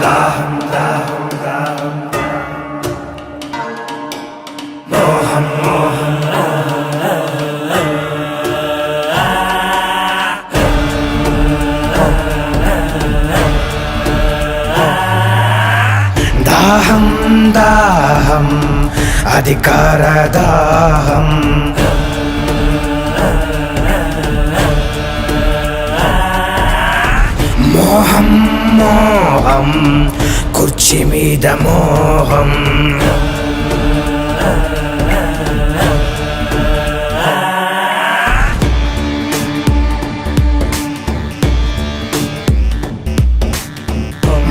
దాహం దాహం దాహం మోహం మోహం దాహం దాహం అధికార దాహం మోహం మోహం కుర్చీ మీద మోహం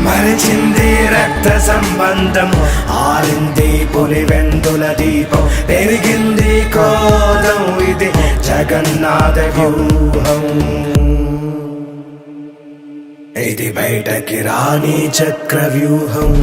మరిచింది రక్త సంబంధం ఆరింది పులివెందుల దీపం పెరిగింది క్రోధం ఇది జగన్నాథ వ్యూహం ఇది బయటకి రాని చక్ర వ్యూహం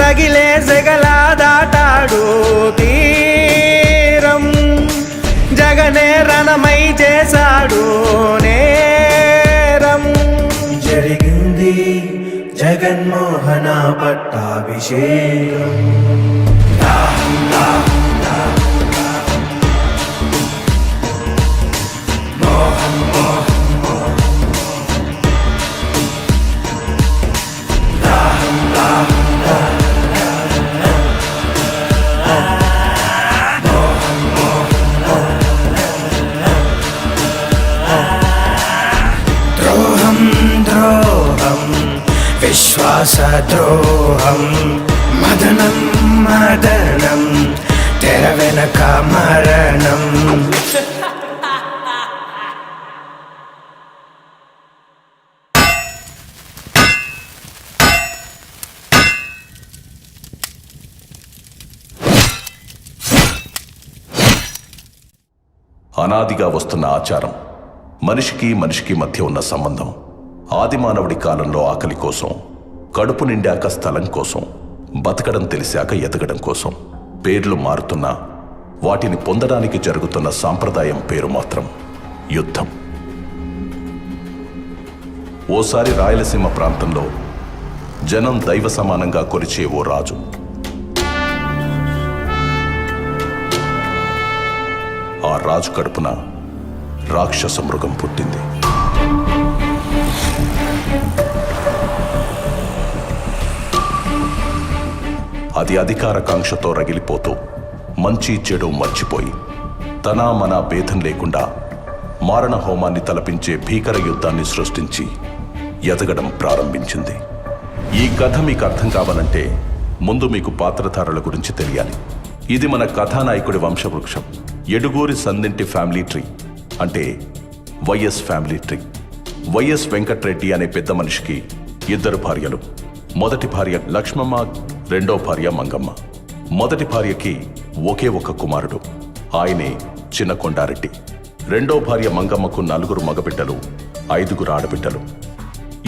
రగిలే సెగల దాటాడు తీరం జగనే రణమై చేశాడు నేరం జరిగింది జగన్మోహన పట్టాభిషేకం విశ్వాస ద్రోహం మదనం మదనం తెర వెనక మరణం అనాదిగా వస్తున్న ఆచారం మనిషికి మనిషికి మధ్య ఉన్న సంబంధం ఆదిమానవుడి కాలంలో ఆకలి కోసం కడుపు నిండాక స్థలం కోసం బతకడం తెలిసాక ఎదగడం కోసం పేర్లు మారుతున్నా వాటిని పొందడానికి జరుగుతున్న సాంప్రదాయం పేరు మాత్రం యుద్ధం. ఓసారి రాయలసీమ ప్రాంతంలో జనం దైవ సమానంగా కొలిచే ఓ రాజు. ఆ రాజు కడుపున రాక్షస మృగం పుట్టింది. అది అధికార కాంక్షతో రగిలిపోతూ మంచి చెడు మర్చిపోయి తన మన భేదం లేకుండా మారణ హోమాన్ని తలపించే భీకర యుద్ధాన్ని సృష్టించి ఎదగడం ప్రారంభించింది. ఈ కథ మీకు అర్థం కావాలంటే ముందు మీకు పాత్రధారుల గురించి తెలియాలి. ఇది మన కథానాయకుడి వంశవృక్షం. ఎడుగూరి సందింటి ఫ్యామిలీ ట్రీ అంటే YS family tree. YS Venkatreddy అనే పెద్ద మనిషికి 2 భార్యలు. మొదటి భార్య లక్ష్మమ్మ, రెండో భార్య మంగమ్మ. మొదటి భార్యకి ఒకే ఒక కుమారుడు, ఆయనే చిన్న కొండారెడ్డి. రెండో భార్య మంగమ్మకు 4 మగబిడ్డలు, 5 ఆడబిడ్డలు.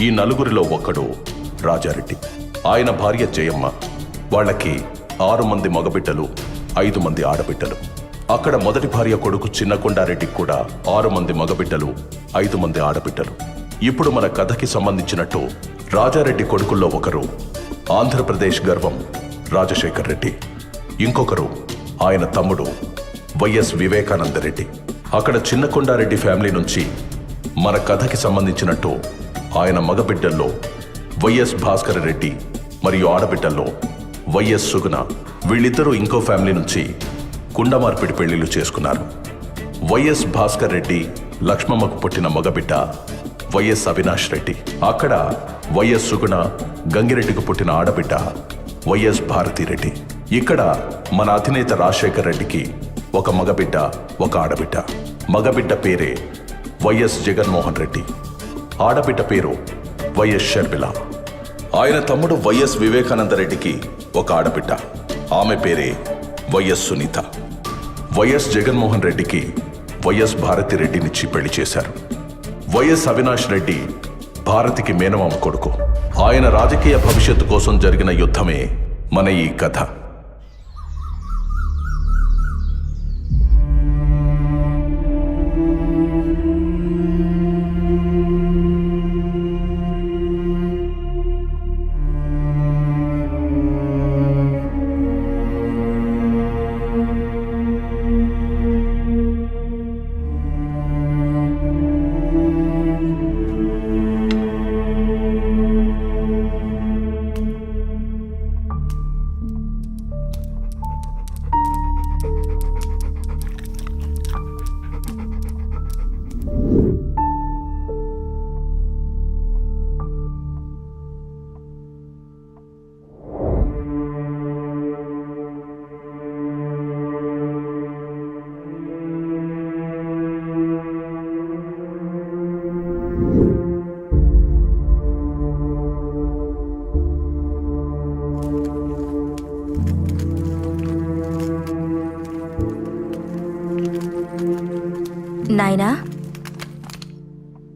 ఈ 4 ఒకడు రాజారెడ్డి. ఆయన భార్య జయమ్మ. వాళ్ళకి 6 మంది మగబిడ్డలు, 5 మంది ఆడబిడ్డలు. అక్కడ మొదటి భార్య కొడుకు చిన్న కొండారెడ్డికి కూడా 6 మంది మగబిడ్డలు, 5 మంది ఆడబిడ్డలు. ఇప్పుడు మన కథకి సంబంధించినట్టు రాజారెడ్డి కొడుకుల్లో ఒకరు ఆంధ్రప్రదేశ్ గర్వం రాజశేఖర్ రెడ్డి, ఇంకొకరు ఆయన తమ్ముడు వైఎస్ వివేకానంద రెడ్డి. అక్కడ చిన్న కొండారెడ్డి ఫ్యామిలీ నుంచి మన కథకి సంబంధించినట్టు ఆయన మగబిడ్డల్లో వైఎస్ భాస్కర్ రెడ్డి మరియు ఆడబిడ్డల్లో వైఎస్ సుగుణ. వీళ్ళిద్దరూ ఇంకో ఫ్యామిలీ నుంచి కుండమార్పిడి పెళ్లిళ్ళు చేసుకున్నారు. వైఎస్ భాస్కర్ రెడ్డి లక్ష్మమ్మకు పుట్టిన మగబిడ్డ వైఎస్ అవినాష్ రెడ్డి. అక్కడ వైఎస్ సుగుణ గంగిరెడ్డికి పుట్టిన ఆడబిడ్డ వైఎస్ భారతిరెడ్డి. ఇక్కడ మన అధినేత రాజశేఖర్ రెడ్డికి ఒక మగబిడ్డ, ఒక ఆడబిడ్డ. మగబిడ్డ పేరే వైఎస్ జగన్మోహన్ రెడ్డి, ఆడబిడ్డ పేరు వైఎస్ షర్మిల. ఆయన తమ్ముడు వైఎస్ వివేకానంద రెడ్డికి ఒక ఆడబిడ్డ, ఆమె పేరే వైఎస్ సునీత. వైఎస్ జగన్మోహన్ రెడ్డికి వైఎస్ భారతిరెడ్డినిచ్చి పెళ్లి చేశారు. వైఎస్ అవినాష్ రెడ్డి భారతికి మేనమామ కొడుకు. ఆయన రాజకీయ భవిష్యత్తు కోసం జరిగిన యుద్ధమే మన ఈ కథ. నాయనా,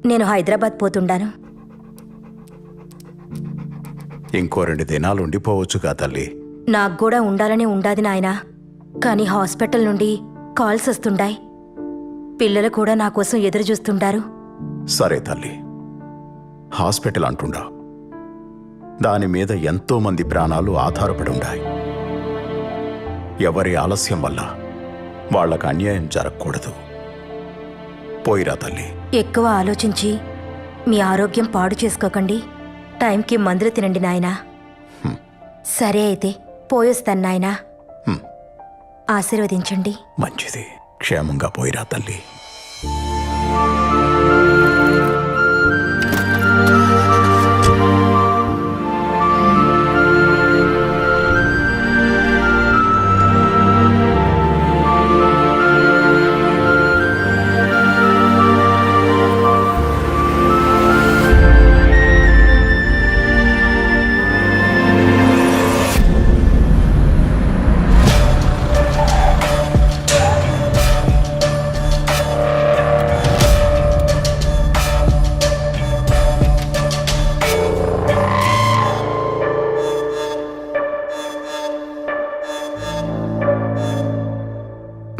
నేను హైదరాబాద్ పోతుండాను. ఇంకో 2 దినాలు ఉండిపోవచ్చుగా తల్లి. నాకు కూడా ఉండాలని ఉండాది నాయనా, కానీ హాస్పిటల్ నుండి కాల్స్ వస్తుండాయి. పిల్లలు కూడా నా కోసం ఎదురు చూస్తుండారు. సరే తల్లి, హాస్పిటల్ అంటుండా, దాని మీద ఎంతో మంది ప్రాణాలు ఆధారపడి ఉన్నాయి. ఎవరి ఆలస్యం వల్ల వాళ్ళకు అన్యాయం జరగకూడదు. పోయిరా తల్లి. ఎక్కువ ఆలోచించి మీ ఆరోగ్యం పాడు చేసుకోకండి. టైంకి మందులు తినండి నాయనా. సరే అయితే పోయొస్తాను నాయనా. ఆశీర్వదించండి. మంచిది, క్షేమంగా పోయిరా తల్లి.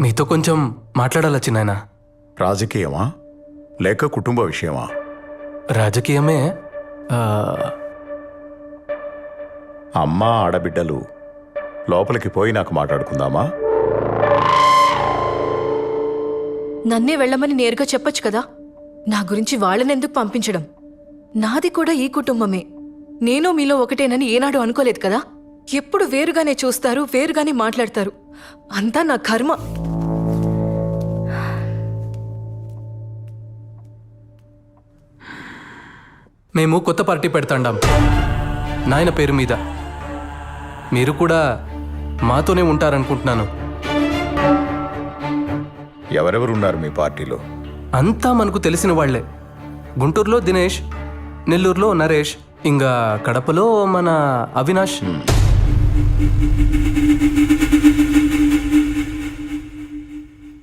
మీతో కొంచెం మాట్లాడాలి చిన్నాయన. రాజకీయమా లేక కుటుంబ విషయమా? రాజకీయమే. అమ్మ ఆడబిడ్డలు లోపలికి పోయి నాకు మాట్లాడుకుందామా? నన్నే వెళ్ళమని నేరుగా చెప్పొచ్చు కదా. నా గురించి వాళ్ళనెందుకు పంపించడం? నాది కూడా ఈ కుటుంబమే. నేను మీలో ఒకటేనని ఏనాడు అనుకోలేదు కదా. ఎప్పుడు వేరుగానే చూస్తారు, వేరుగానే మాట్లాడతారు. అంతా నా కర్మ. మేము కొత్త పార్టీ పెడతాండాం నాయన పేరు మీద. మీరు కూడా మాతోనే ఉంటారనుకుంటున్నాను. ఎవరెవరున్నారు మీ పార్టీలో? అంతా మనకు తెలిసిన వాళ్లే. గుంటూరులో దినేష్, నెల్లూరులో నరేష్, ఇంకా కడపలో మన అవినాష్.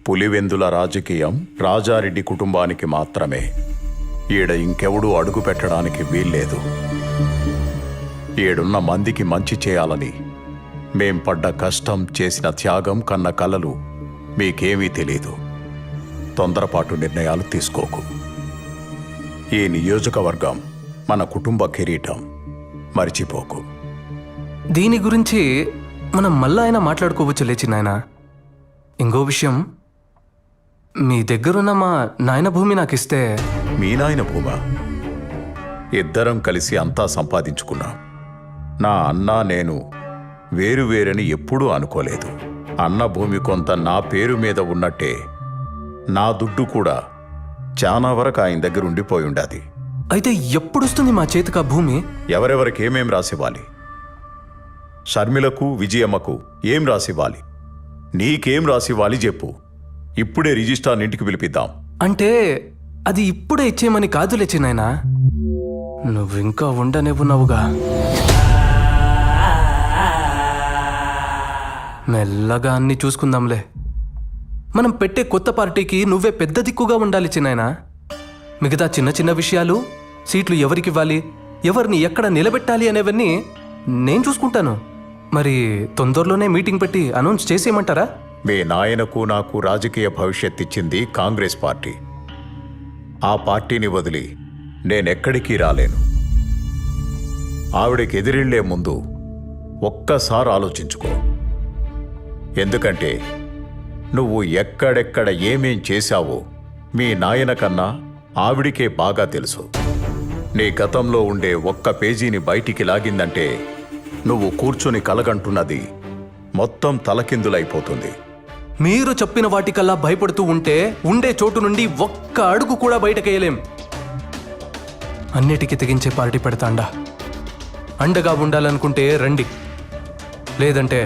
పులివెందుల రాజకీయం రాజారెడ్డి కుటుంబానికి మాత్రమే. ఈడ ఇంకెవడూ అడుగు పెట్టడానికి వీల్లేదు. ఏడున్న మందికి మంచి చేయాలని మేం పడ్డ కష్టం, చేసిన త్యాగం, కన్న కలలు మీకేమీ తెలీదు. తొందరపాటు నిర్ణయాలు తీసుకోకు. ఈ నియోజకవర్గం మన కుటుంబ కిరీటం, మర్చిపోకు. దీని గురించి మనం మళ్ళా అయినా మాట్లాడుకోవచ్చు లేచి నాయన. ఇంకో విషయం, మీ దగ్గరున్న మా నాయన భూమి నాకు ఇస్తే. మీ నాయన భూమా? ఇద్దరం కలిసి అంతా సంపాదించుకున్నాం. నా అన్న, నేను వేరువేరని ఎప్పుడూ అనుకోలేదు. అన్న భూమి కొంత నా పేరు మీద ఉన్నట్టే నా దుడ్డు కూడా చాలా వరకు ఆయన దగ్గర ఉండిపోయి ఉండాది. అయితే ఎప్పుడొస్తుంది మా చేతికి ఆ భూమి? ఎవరెవరికి ఏమేం రాసివ్వాలి? షర్మిలకు, విజయమ్మకు ఏం రాసివ్వాలి? నీకేం రాసివ్వాలి చెప్పు. ఇప్పుడే రిజిస్ట్రార్ ఇంటికి పిలిపిద్దాం. అంటే అది ఇప్పుడే ఇచ్చేయమని కాదులే చిన్నాయనా, నువ్వింకా ఉండనివ్వున్నావుగా. మెల్లగా అన్ని చూసుకుందాంలే. మనం పెట్టే కొత్త పార్టీకి నువ్వే పెద్ద దిక్కుగా ఉండాలి చిన్నాయనా. మిగతా చిన్న చిన్న విషయాలు, సీట్లు ఎవరికివ్వాలి, ఎవరిని ఎక్కడ నిలబెట్టాలి అనేవన్నీ నేను చూసుకుంటాను. మరి తొందరలోనే మీటింగ్ పెట్టి అనౌన్స్ చేసేయమంటారా? మీ నాయనకు నాకు రాజకీయ భవిష్యత్ ఇచ్చింది కాంగ్రెస్ పార్టీ. ఆ పార్టీని వదిలి నేనెక్కడికి రాలేను. ఆవిడకి ఎదిరిళ్లే ముందు ఒక్కసారి ఆలోచించుకో. ఎందుకంటే నువ్వు ఎక్కడెక్కడ ఏమేం చేశావో మీ నాయన కన్నా ఆవిడికే బాగా తెలుసు. నీ గతంలో ఉండే ఒక్క పేజీని బయటికి లాగిందంటే నువ్వు కూర్చుని కలగంటున్నది మొత్తం తలకిందులైపోతుంది. మీరు చెప్పిన వాటికల్లా భయపడుతూ ఉంటే ఉండే చోటు నుండి ఒక్క అడుగు కూడా బయటకేయలేం. అన్నిటికీ తెగించే పార్టీ పెడతాండా. అండగా ఉండాలనుకుంటే రండి, లేదంటే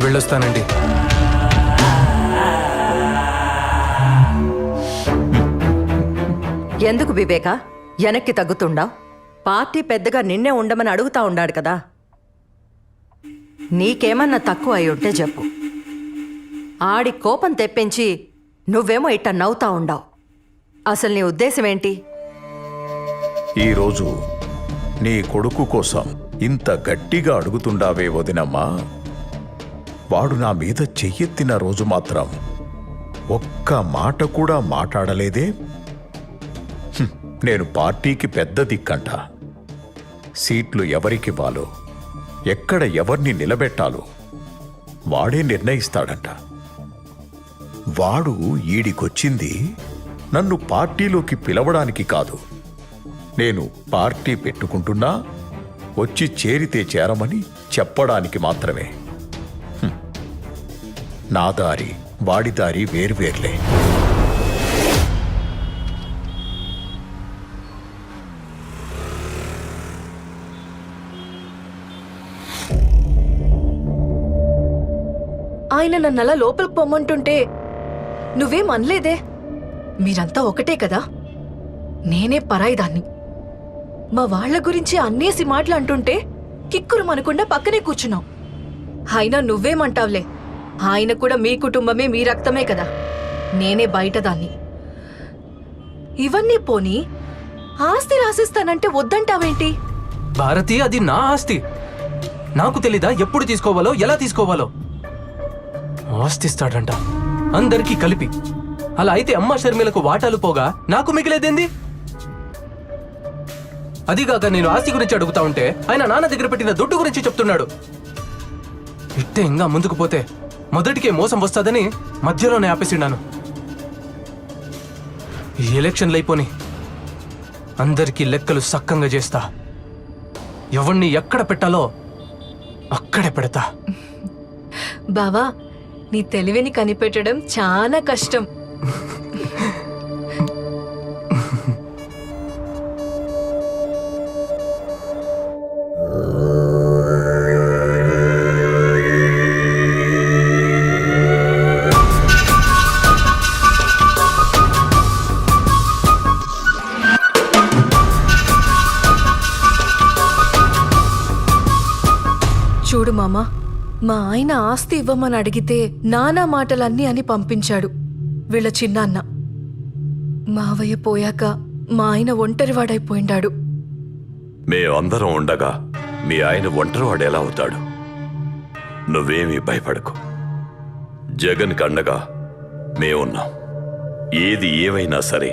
వెళ్ళొస్తానండి. ఎందుకు వివేక వెనక్కి తగ్గుతుండా? పార్టీ పెద్దగా నిన్నే ఉండమని అడుగుతా ఉండాడు కదా. నీకేమన్నా తక్కువ అయి ఉంటే చెప్పు. ఆడి కోపం తెప్పించి నువ్వేమో ఇట్ట నవ్వుతా ఉండావు. అసలు నీ ఉద్దేశం ఏంటి? ఈరోజు నీ కొడుకు కోసం ఇంత గట్టిగా అడుగుతుండావే వదినమ్మా. వాడు నా మీద చెయ్యెత్తిన రోజు మాత్రం ఒక్క మాట కూడా మాట్లాడలేదే. నేను పార్టీకి పెద్ద దిక్కంట. సీట్లు ఎవరికివ్వాలో, ఎక్కడ ఎవరిని నిలబెట్టాలో వాడే నిర్ణయిస్తాడంట. వాడు ఈడికొచ్చింది నన్ను పార్టీలోకి పిలవడానికి కాదు. నేను పార్టీ పెట్టుకుంటున్నా వచ్చి చేరితే చేరమని చెప్పడానికి మాత్రమే. నా దారి వాడి దారి వేర్వేర్లే. ఆయన నన్నలా లోపలికి పొమ్మంటుంటే నువ్వేం అనలేదే. మీరంతా ఒకటే కదా, నేనే పరాయిదాన్ని. మా వాళ్ల గురించి అన్నేసి మాటలు అంటుంటే కిక్కురు మనకుండా పక్కనే కూర్చున్నావు. అయినా నువ్వేమంటావులే, ఆయన కూడా మీ కుటుంబమే, మీ రక్తమే కదా. నేనే బయటదాన్ని. ఇవన్నీ పోనీ ఆస్తి రాసిస్తానంటే వద్దంటావేంటి? భారతి, అది నా ఆస్తి. నాకు తెలీదా ఎప్పుడు తీసుకోవాలో, ఎలా తీసుకోవాలో? ఆస్తిస్తాడంట అందరికీ కలిపి. అలా అయితే అమ్మ షర్మిలకు వాటాలు పోగా నాకు మిగిలేదేంది? అదిగాక నేను ఆస్తి గురించి అడుగుతా ఉంటే ఆయన నాన్న దగ్గర పెట్టిన దుడ్డు గురించి చెప్తున్నాడు. ఇట్టే ఇంకా ముందుకు పోతే మొదటికే మోసం వస్తుందని మధ్యలోనే ఆపేసిన్నాను. ఈ ఎలక్షన్లు అయిపోని అందరికీ లెక్కలు సక్కంగా చేస్తా. ఎవరిని ఎక్కడ పెట్టాలో అక్కడే పెడతా. బావా, నీ తెలివిని కనిపెట్టడం చాలా కష్టం. చూడు మామా, మా ఆయన ఆస్తి ఇవ్వమని అడిగితే నానా మాటలన్నీ అని పంపించాడు వీళ్ళ చిన్నాన్న. మావయ్య పోయాక మా ఆయన ఒంటరివాడైపోయిండాడు. మేమందరం ఉండగా మీ ఆయన ఒంటరివాడు ఎలా అవుతాడు? నువ్వేమీ భయపడకు. జగన్ కండగా మేమున్నాం. ఏది ఏమైనా సరే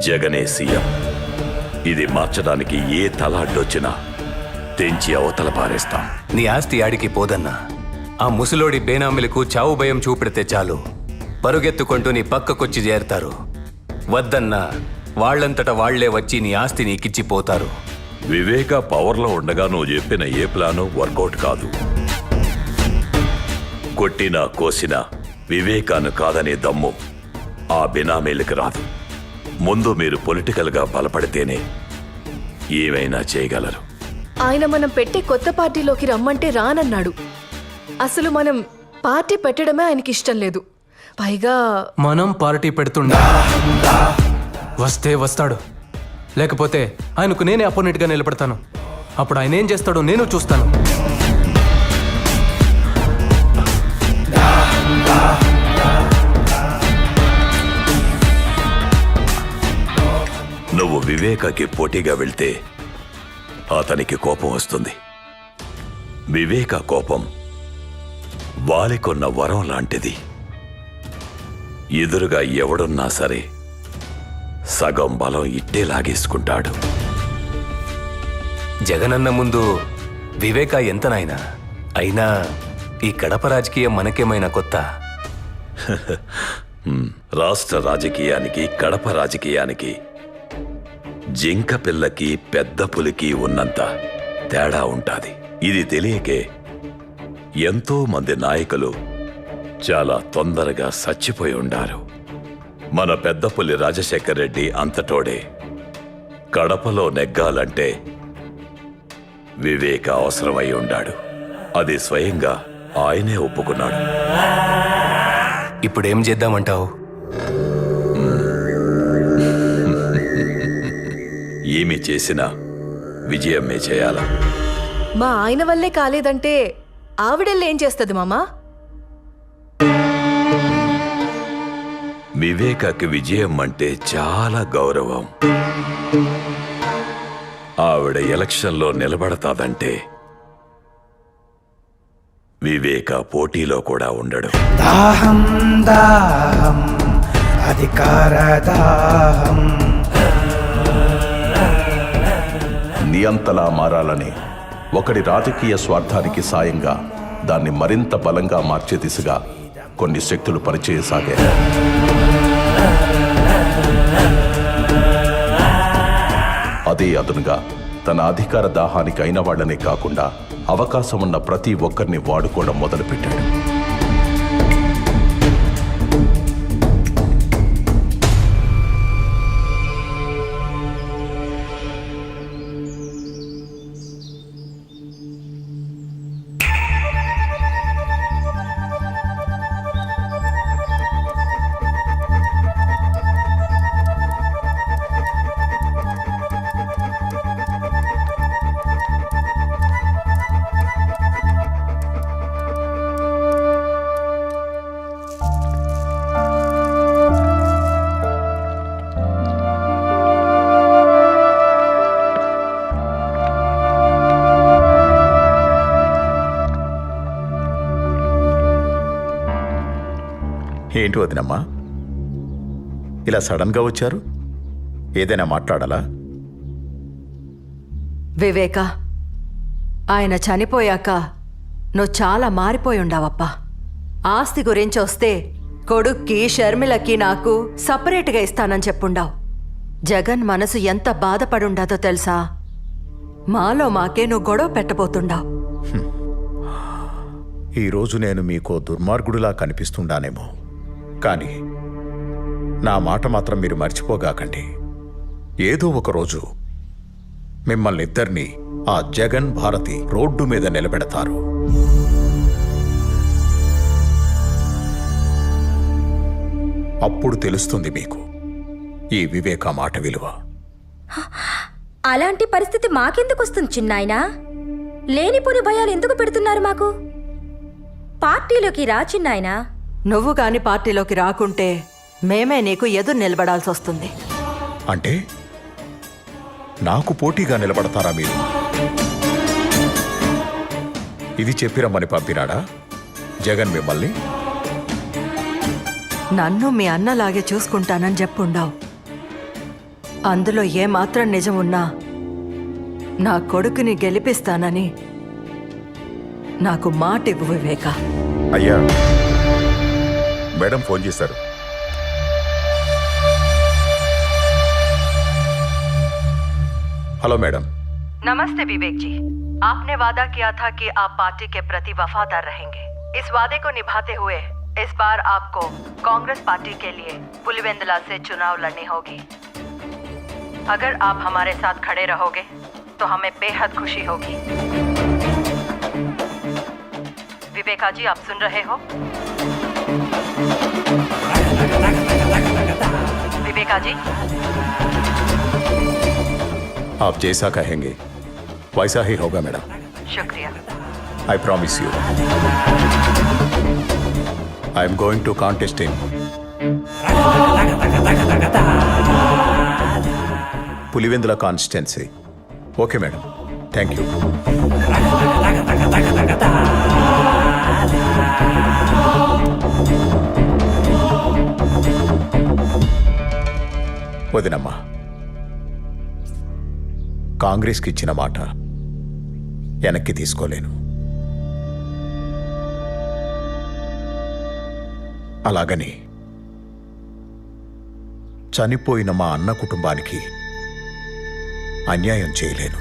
జగనే సీఎం. ఇది మార్చడానికి ఏ తలాడ్డొచ్చినా తెంచి అవతల పారేస్తాం. నీ ఆస్తి ఆడికి పోదన్నా. ఆ ముసలోడి బేనామిలకు చావు భయం చూపెడితే చాలు, పరుగెత్తుకుంటూ నీ పక్కకొచ్చి చేరతారు. వద్దన్నా వాళ్లంతట వాళ్లే వచ్చి నీ ఆస్తి నీకిచ్చిపోతారు. వివేక పవర్లో ఉండగా నువ్వు చెప్పిన ఏ ప్లాను వర్కౌట్ కాదు. కొట్టినా కోసినా వివేకాను కాదనే దమ్ము ఆ బినామీలకు రాదు. ముందు మీరు పొలిటికల్గా బలపడితేనే ఏమైనా చేయగలరు. ఆయన మనం పెట్టే కొత్త పార్టీలోకి రమ్మంటే రానన్నాడు. అసలు మనం పార్టీ పెట్టడమే ఆయనకి ఇష్టం లేదు. పైగా మనం పార్టీ పెడుతుండే వస్తే వస్తాడు, లేకపోతే ఆయనకు నేనే అపోనెంట్గా నిలబడతాను. అప్పుడు ఆయన ఏం చేస్తాడో నేను చూస్తాను. నువ్వు వివేకకి పోటీగా వెళ్తే అతనికి కోపం వస్తుంది. వివేక కోపం వాలికొన్న వరం లాంటిది. ఎదురుగా ఎవడున్నా సరే సగం బలం ఇట్టే లాగేసుకుంటాడు. జగనన్న ముందు వివేక ఎంత నాయనా? అయినా ఈ కడప రాజకీయం మనకేమైనా కొత్త? రాష్ట్ర రాజకీయానికి కడప రాజకీయానికి జింక పిల్లకి పెద్ద పులికి ఉన్నంత తేడా ఉంటాది. ఇది తెలియకే ఎంతో మంది నాయకులు చాలా తొందరగా చచ్చిపోయి ఉండారు. మన పెద్ద పులి రాజశేఖర్ రెడ్డి అంతటోడే. కడపలో నెగ్గాలంటే వివేక అవసరమై ఉండాడు. అది స్వయంగా ఆయనే ఒప్పుకున్నాడు. ఇప్పుడేం చేద్దామంటావు? ఏమి చేసినా విజయమే చేయాలా? మా ఆయన వల్లే కాలేదంటే ఆవిడెళ్ళి ఏం చేస్తుంది మామా? వివేకకి విజయం అంటే చాలా గౌరవం. ఆవిడ ఎలక్షన్లో నిలబడతాదంటే వివేక పోటీలో కూడా ఉండడు. దాహం దాహం అధికార దాహం. నియంతలా మారాలని ఒకడి రాజకీయ స్వార్థానికి సాయంగా దాన్ని మరింత బలంగా మార్చే దిశగా కొన్ని శక్తులు పనిచేయసాగాయి. అదే అదునుగా తన అధికార దాహానికి అయిన వాళ్ళనే కాకుండా అవకాశం ఉన్న ప్రతి ఒక్కరిని వాడుకోవడం మొదలుపెట్టాడు. ఏంటి వదినమ్మా ఇలా సడన్గా వచ్చారు? ఏదైనా మాట్లాడాలా? వివేక, ఆయన చనిపోయాక నువ్వు చాలా మారిపోయి ఉండావప్పా. ఆస్తి గురించి వస్తే కొడుక్కి షర్మిలకి నాకు సపరేట్గా ఇస్తానని చెప్పుండావు. జగన్ మనసు ఎంత బాధపడుండాదో తెలుసా? మాలో మాకే నువ్వు గొడవ పెట్టబోతుండావు. ఈరోజు నేను మీకో దుర్మార్గుడిలా కనిపిస్తుండానేమో, కానీ నా మాట మాత్రం మీరు మర్చిపోగాకండి. ఏదో ఒకరోజు మిమ్మల్ని ఇద్దరినీ ఆ జగన్ భారతి రోడ్డు మీద నిలబెడతారు. అప్పుడు తెలుస్తుంది మీకు ఈ వివేక మాట విలువ. అలాంటి పరిస్థితి మాకెందుకు వస్తుంది చిన్నాయనా? లేనిపోని భయాలు ఎందుకు పెడుతున్నారు మాకు? పార్టీలోకి రా చిన్నాయనా. నువ్వు గాని పార్టీలోకి రాకుంటే మేమే నీకు ఎదురు నిలబడాల్సి వస్తుంది. అంటే నాకు పోటీగా నిలబడతారా మీరు? ఇది చెప్పిరమ్మని పంపినాడా జగన్ మిమ్మల్ని? నన్ను మీ అన్నలాగే చూసుకుంటానని చెప్పుండావు. అందులో ఏమాత్రం నిజం ఉన్నా నా కొడుకుని గెలిపిస్తానని నాకు మాట ఇవ్వు వివేక. అయ్యా, మేడం ఫోన్ చేశారు. Hello madam. नमस्ते विवेक जी। आपने वादा किया था कि आप पार्टी के प्रति वफादार रहेंगे। इस वादे को निभाते हुए इस बार आपको कांग्रेस पार्टी के लिए पुलिवेंदला से चुनाव लड़नी होगी। अगर आप हमारे साथ खड़े रहोगे तो हमें बेहद खुशी होगी। विवेका जी, आप सुन रहे हो? विवेका जी, आप जैसा कहेंगे वैसा ही होगा मैडम। शुक्रिया। I promise you. I am going to contest in Pulivendula constituency. Okay, madam. Thank you. వదినమ్మా, కాంగ్రెస్కి ఇచ్చిన మాట వెనక్కి తీసుకోలేను. అలాగని చనిపోయిన మా అన్న కుటుంబానికి అన్యాయం చేయలేను.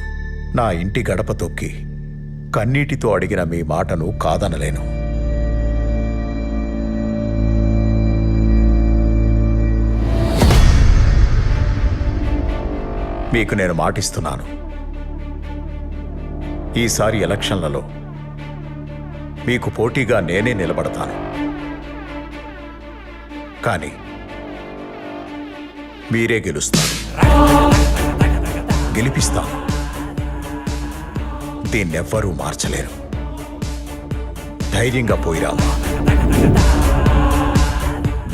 నా ఇంటి గడప తొక్కి కన్నీటితో అడిగిన మీ మాటను కాదనలేను. మీకు నేను మాటిస్తున్నాను, ఈసారి ఎలక్షన్లలో మీకు పోటీగా నేనే నిలబడతాను. కానీ మీరే గెలుస్తారు, గెలిపిస్తాను. దీన్నెవ్వరూ మార్చలేరు. ధైర్యంగా పోయిరామా.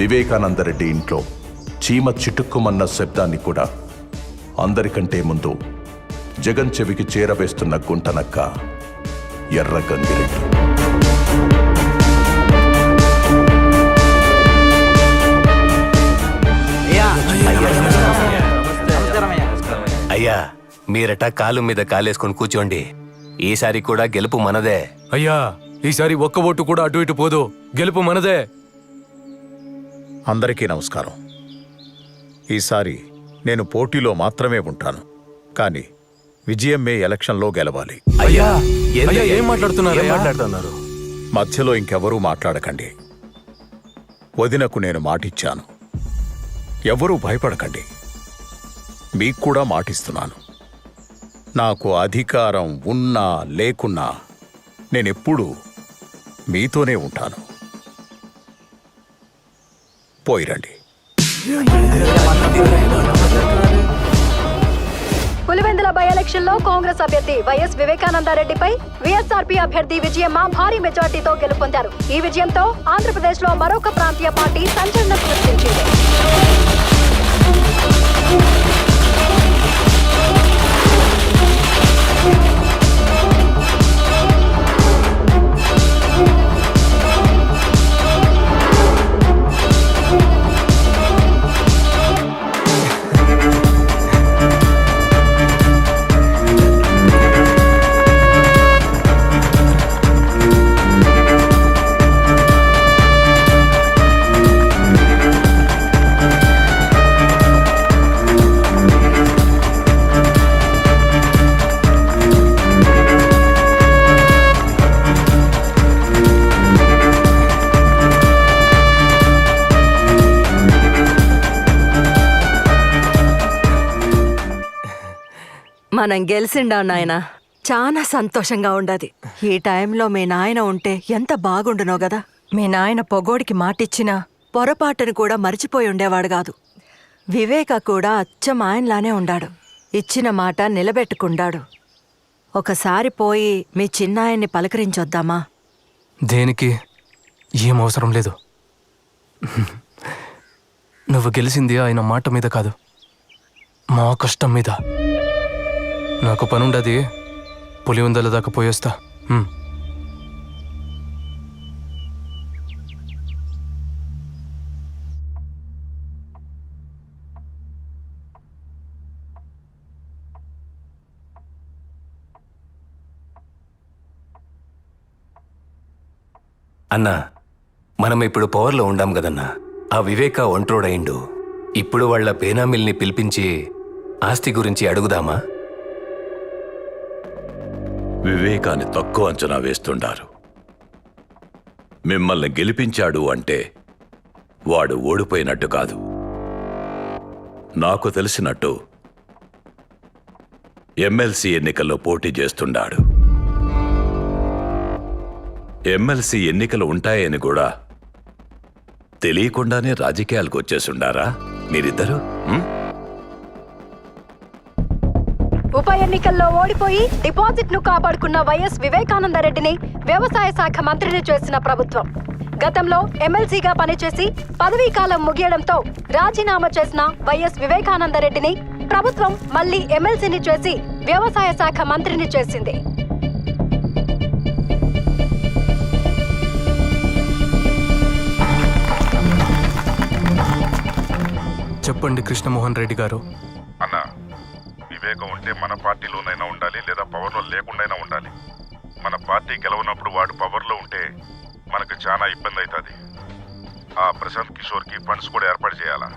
వివేకానందరెడ్డి ఇంట్లో చీమ చిటుక్కుమన్న శబ్దాన్ని కూడా అందరికంటే ముందు జగన్ చెవికి చేరవేస్తున్న గుంటనక్క ఎర్ర గంగిరెడ్డి. అయ్యా, మీరట కాలు మీద కాలేసుకొని కూర్చోండి. ఈసారి కూడా గెలుపు మనదే. అయ్యా, ఈసారి ఒక్క ఓటు కూడా అటు ఇటు పోదు, గెలుపు మనదే. అందరికీ నమస్కారం. ఈసారి నేను పోటీలో మాత్రమే ఉంటాను, కానీ విజయం మే ఎలక్షన్లో గెలవాలి. అయ్యా, ఏం మాట్లాడుతున్నారు? మధ్యలో ఇంకెవరూ మాట్లాడకండి. వదినకు నేను మాటిచ్చాను. ఎవరూ భయపడకండి. మీకు కూడా మాటిస్తున్నాను. నాకు అధికారం ఉన్నా లేకున్నా నేనెప్పుడూ మీతోనే ఉంటాను. పోయిరండి. పులివెందుల బై ఎలక్షన్ లో కాంగ్రెస్ అభ్యర్థి వైఎస్ వివేకానందరెడ్డిపై వైఎస్ఆర్పీ అభ్యర్థి విజయమ్మ భారీ మెజార్టీతో గెలుపొందారు. ఈ విజయంతో ఆంధ్రప్రదేశ్ లో మరొక ప్రాంతీయ పార్టీ సంచలనం సృష్టించింది. మనం గెలిచిండా నాయన, చాలా సంతోషంగా ఉండదు. ఈ టైంలో మీ నాయన ఉంటే ఎంత బాగుండునో గదా. మీ నాయన పొగోడికి మాటిచ్చినా పొరపాటును కూడా మర్చిపోయి ఉండేవాడు కాదు. వివేక కూడా అచ్చం ఆయనలానే ఉండాడు. ఇచ్చిన మాట నిలబెట్టుకుండాడు. ఒకసారి పోయి మీ చిన్నాయన్ని పలకరించొద్దామా? దేనికి? ఏం అవసరం లేదు. నువ్వు గెలిచింది ఆయన మాట మీద కాదు, మా కష్టం మీద. నాకు పనుండది, పులివెందుల దాకా పోయేస్తా. అన్నా, మనం ఇప్పుడు పవర్లో ఉండాం కదన్నా. ఆ వివేక ఒంట్రోడయిండు. ఇప్పుడు వాళ్ళ పేనామిల్ని పిలిపించి ఆస్తి గురించి అడుగుదామా? వివేకాన్ని తక్కువ అంచనా వేస్తుండారు. మిమ్మల్ని గెలిపించాడు అంటే వాడు ఓడిపోయినట్టు కాదు. నాకు తెలిసినట్టు ఎమ్మెల్సీ ఎన్నికల్లో పోటీ చేస్తుండాడు. ఎమ్మెల్సీ ఎన్నికలు ఉంటాయని కూడా తెలియకుండానే రాజకీయాలకు వచ్చేసుండారా మీరిద్దరూ? ఉప ఎన్నికల్లో ఓడిపోయి డిపాజిట్ ను కాపాడుకున్న వైఎస్ వివేకానందరెడ్డిని వ్యవసాయ శాఖ మంత్రిని చేసిన ప్రభుత్వం గతంలో ఎమ్మెల్సీగా పనిచేసి పదవీ కాలం ముగియడంతో రాజీనామా చేసిన వైఎస్ వివేకానందరెడ్డిని ప్రభుత్వం మళ్లీ ఎమ్మెల్సీని చేసి వ్యవసాయ శాఖ మంత్రిని చేసింది. చెప్పండి కృష్ణమోహన్ రెడ్డి గారు. అన్నా, వివేకం ఉంటే మన పార్టీలోనైనా ఉండాలి, లేదా పవర్లో లేకుండాయినా ఉండాలి. మన పార్టీ గెలవనప్పుడు వాడు పవర్లో ఉంటే మనకు చాలా ఇబ్బంది అవుతుంది. ఆ ప్రశాంత్ కిషోర్కి ఫండ్స్ కూడా ఏర్పాటు చేయాలా.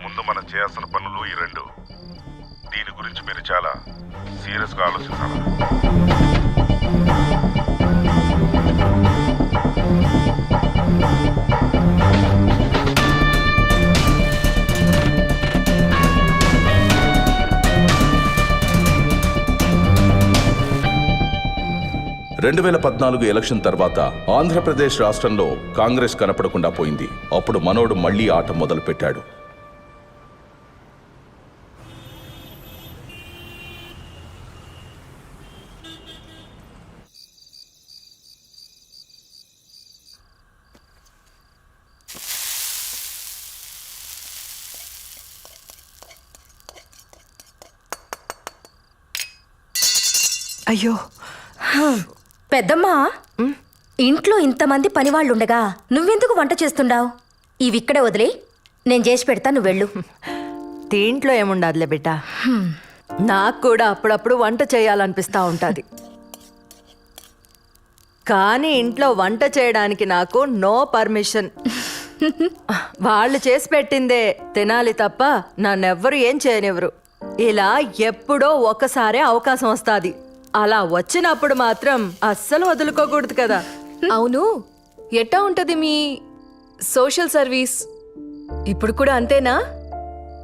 ముందు మనం చేయాల్సిన పనులు ఈ రెండు. దీని గురించి మీరు చాలా సీరియస్గా ఆలోచించాలి. రెండు 2014 ఎలక్షన్ తర్వాత ఆంధ్రప్రదేశ్ రాష్ట్రంలో కాంగ్రెస్ కనపడకుండా పోయింది. అప్పుడు మనోడు మళ్లీ ఆట మొదలు పెట్టాడు. అయ్యో, పెద్దమ్మా, ఇంట్లో ఇంతమంది పనివాళ్ళుండగా నువ్వెందుకు వంట చేస్తుండావు? ఇవిక్కడే వదిలే, నేను చేసి పెడతా, నువ్వు వెళ్ళు. దీంట్లో ఏముండదులే బిడ్డ. నాకు కూడా అప్పుడప్పుడు వంట చేయాలనిపిస్తూ ఉంటుంది. కానీ ఇంట్లో వంట చేయడానికి నాకు నో పర్మిషన్. వాళ్ళు చేసి పెట్టిందే తినాలి తప్ప నన్నెవ్వరు ఏం చేయనివ్వరు. ఇలా ఎప్పుడో ఒకసారే అవకాశం వస్తుంది. అలా వచ్చినప్పుడు మాత్రం అస్సలు వదులుకోకూడదు కదా. అవును, ఎట్టా ఉంటది మీ సోషల్ సర్వీస్? ఇప్పుడు కూడా అంతేనా?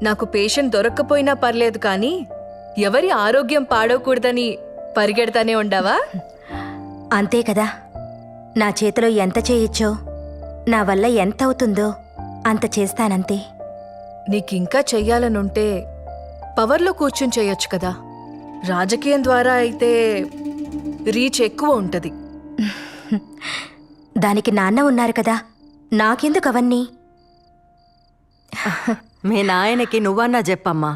నాకు పేషెంట్ దొరక్కపోయినా పర్లేదు, కానీ ఎవరి ఆరోగ్యం పాడవకూడదని పరిగెడతానే ఉండావా? అంతే కదా. నా చేతిలో ఎంత చేయొచ్చో, నా వల్ల ఎంత అవుతుందో అంత చేస్తానంతే. నీకింకా చెయ్యాలనుంటే పవర్లో కూర్చుని చేయొచ్చు కదా. రాజకీయం ద్వారా అయితే రీచ్ ఎక్కువ ఉంటది. దానికి నాన్న ఉన్నారు కదా, నాకెందుకు అవన్నీ? మీ నాయనకి నువ్వన్నా చెప్పమ్మా.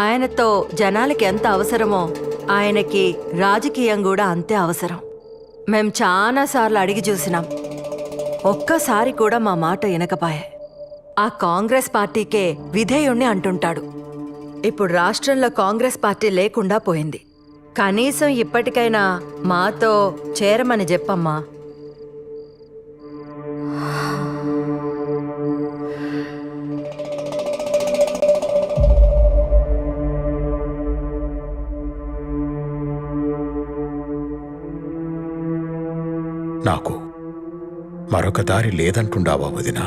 ఆయనతో జనాలకి ఎంత అవసరమో ఆయనకి రాజకీయం కూడా అంతే అవసరం. మేం చాలాసార్లు అడిగి చూసినాం, ఒక్కసారి కూడా మా మాట వినకపాయే. ఆ కాంగ్రెస్ పార్టీకే విధేయుణ్ణి అంటుంటాడు. ఇప్పుడు రాష్ట్రంలో కాంగ్రెస్ పార్టీ లేకుండా పోయింది. కనీసం ఇప్పటికైనా మాతో చేరమని చెప్పమ్మా. నాకు మరొక దారి లేదంటుండావా వదినా?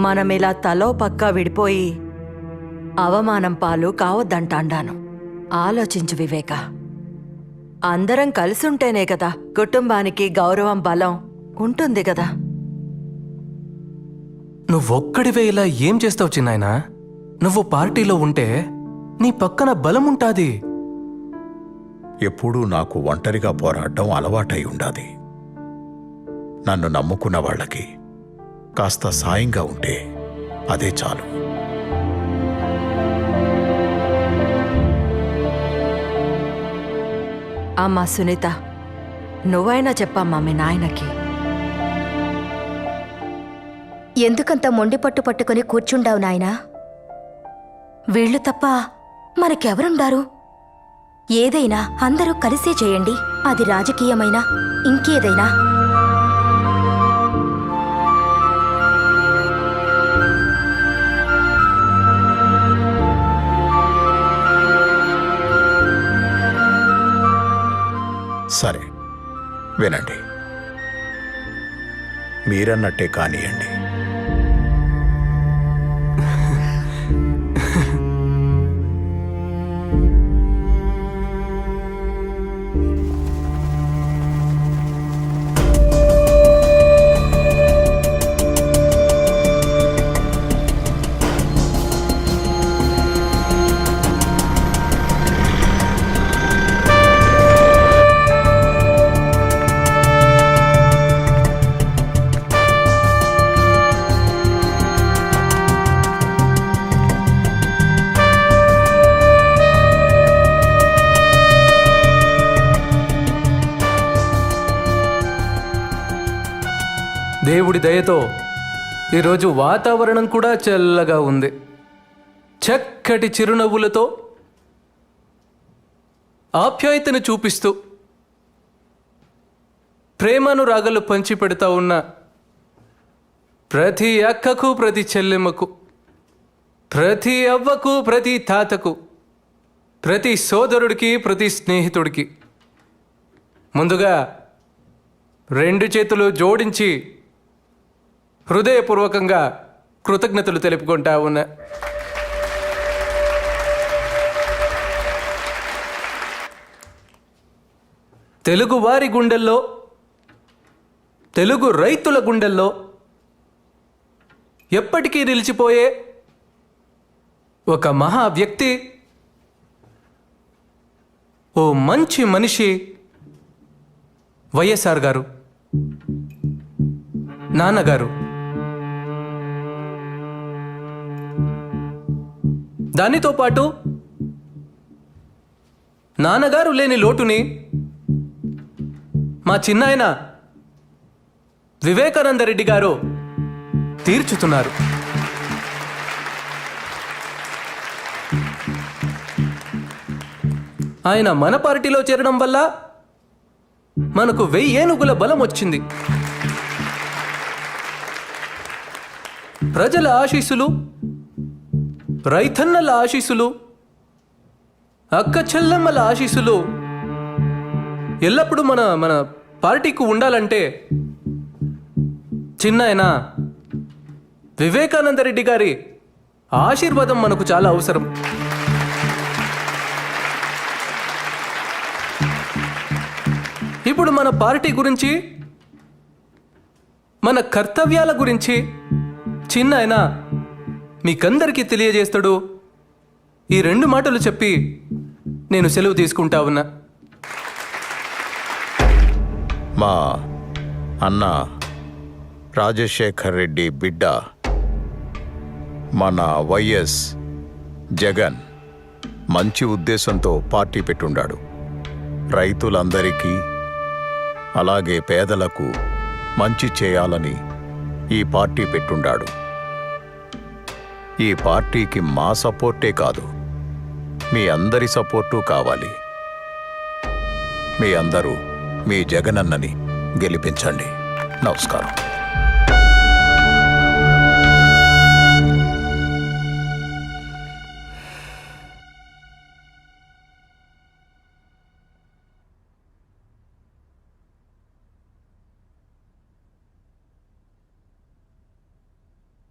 మనమిలా తలో పక్కా విడిపోయి అవమానం పాలు కావద్దంటాండాను. ఆలోచించు వివేక. అందరం కలిసుంటేనే కదా కుటుంబానికి గౌరవం, బలం ఉంటుంది కదా. నువ్వొక్కడివే ఇలా ఏం చేస్తావు చిన్నాయనా? నువ్వు పార్టీలో ఉంటే నీ పక్కన బలం ఉంటాది. ఎప్పుడూ నాకు ఒంటరిగా పోరాడడం అలవాటై ఉండాది. నన్ను నమ్ముకున్న వాళ్ళకి కాస్త సాయంగా ఉంటే అదే చాలు. అమ్మా సునీత, నువ్వైనా చెప్పమ్మా మీ నాయనకి. ఎందుకంత మొండి పట్టు పట్టుకుని కూర్చుండావు నాయనా? వీళ్ళు తప్ప మనకెవరుండారు? ఏదైనా అందరూ కలిసే చేయండి, అది రాజకీయమైనా ఇంకేదైనా. సరే వినండి, మీరన్నట్టే కానియండి. దేవుడి దయతో ఈరోజు వాతావరణం కూడా చల్లగా ఉంది. చక్కటి చిరునవ్వులతో ఆప్యాయతను చూపిస్తూ ప్రేమానురాగాలు పంచిపెడతా ఉన్న ప్రతి అక్కకు, ప్రతి చెల్లెమ్మకు, ప్రతి అవ్వకు, ప్రతి తాతకు, ప్రతి సోదరుడికి, ప్రతి స్నేహితుడికి ముందుగా 2 చేతులు జోడించి హృదయపూర్వకంగా కృతజ్ఞతలు తెలుపుకుంటా ఉన్నా. తెలుగు వారి గుండెల్లో, తెలుగు రైతుల గుండెల్లో ఎప్పటికీ నిలిచిపోయే ఒక మహా వ్యక్తి, ఓ మంచి మనిషి వైఎస్ఆర్ గారు, నాన్నగారు. దానితో పాటు నాన్నగారు లేని లోటుని మా చిన్నాయన వివేకానంద రెడ్డి గారు తీర్చుతున్నారు. ఆయన మన పార్టీలో చేరడం వల్ల మనకు 1000 ఏనుగుల బలం వచ్చింది. ప్రజల ఆశీస్సులు, రైతన్నల ఆశీస్సులు, అక్క చెల్లెమ్మల ఆశీస్సులు ఎల్లప్పుడూ మన పార్టీకి ఉండాలంటే చిన్నాయన వివేకానంద రెడ్డి గారి ఆశీర్వాదం మనకు చాలా అవసరం. ఇప్పుడు మన పార్టీ గురించి, మన కర్తవ్యాల గురించి చిన్నాయన మీకందరికీ తెలియజేస్తాడు. ఈ 2 మాటలు చెప్పి నేను సెలవు తీసుకుంటా ఉన్నా. మా అన్న రాజశేఖర్ రెడ్డి బిడ్డ మన వైఎస్ జగన్ మంచి ఉద్దేశంతో పార్టీ పెట్టుండాడు. రైతులందరికీ అలాగే పేదలకు మంచి చేయాలని ఈ పార్టీ పెట్టుండాడు. ఈ పార్టీకి మా సపోర్టే కాదు, మీ అందరి సపోర్టు కావాలి. మీ అందరూ మీ జగనన్నని గెలిపించండి. నమస్కారం.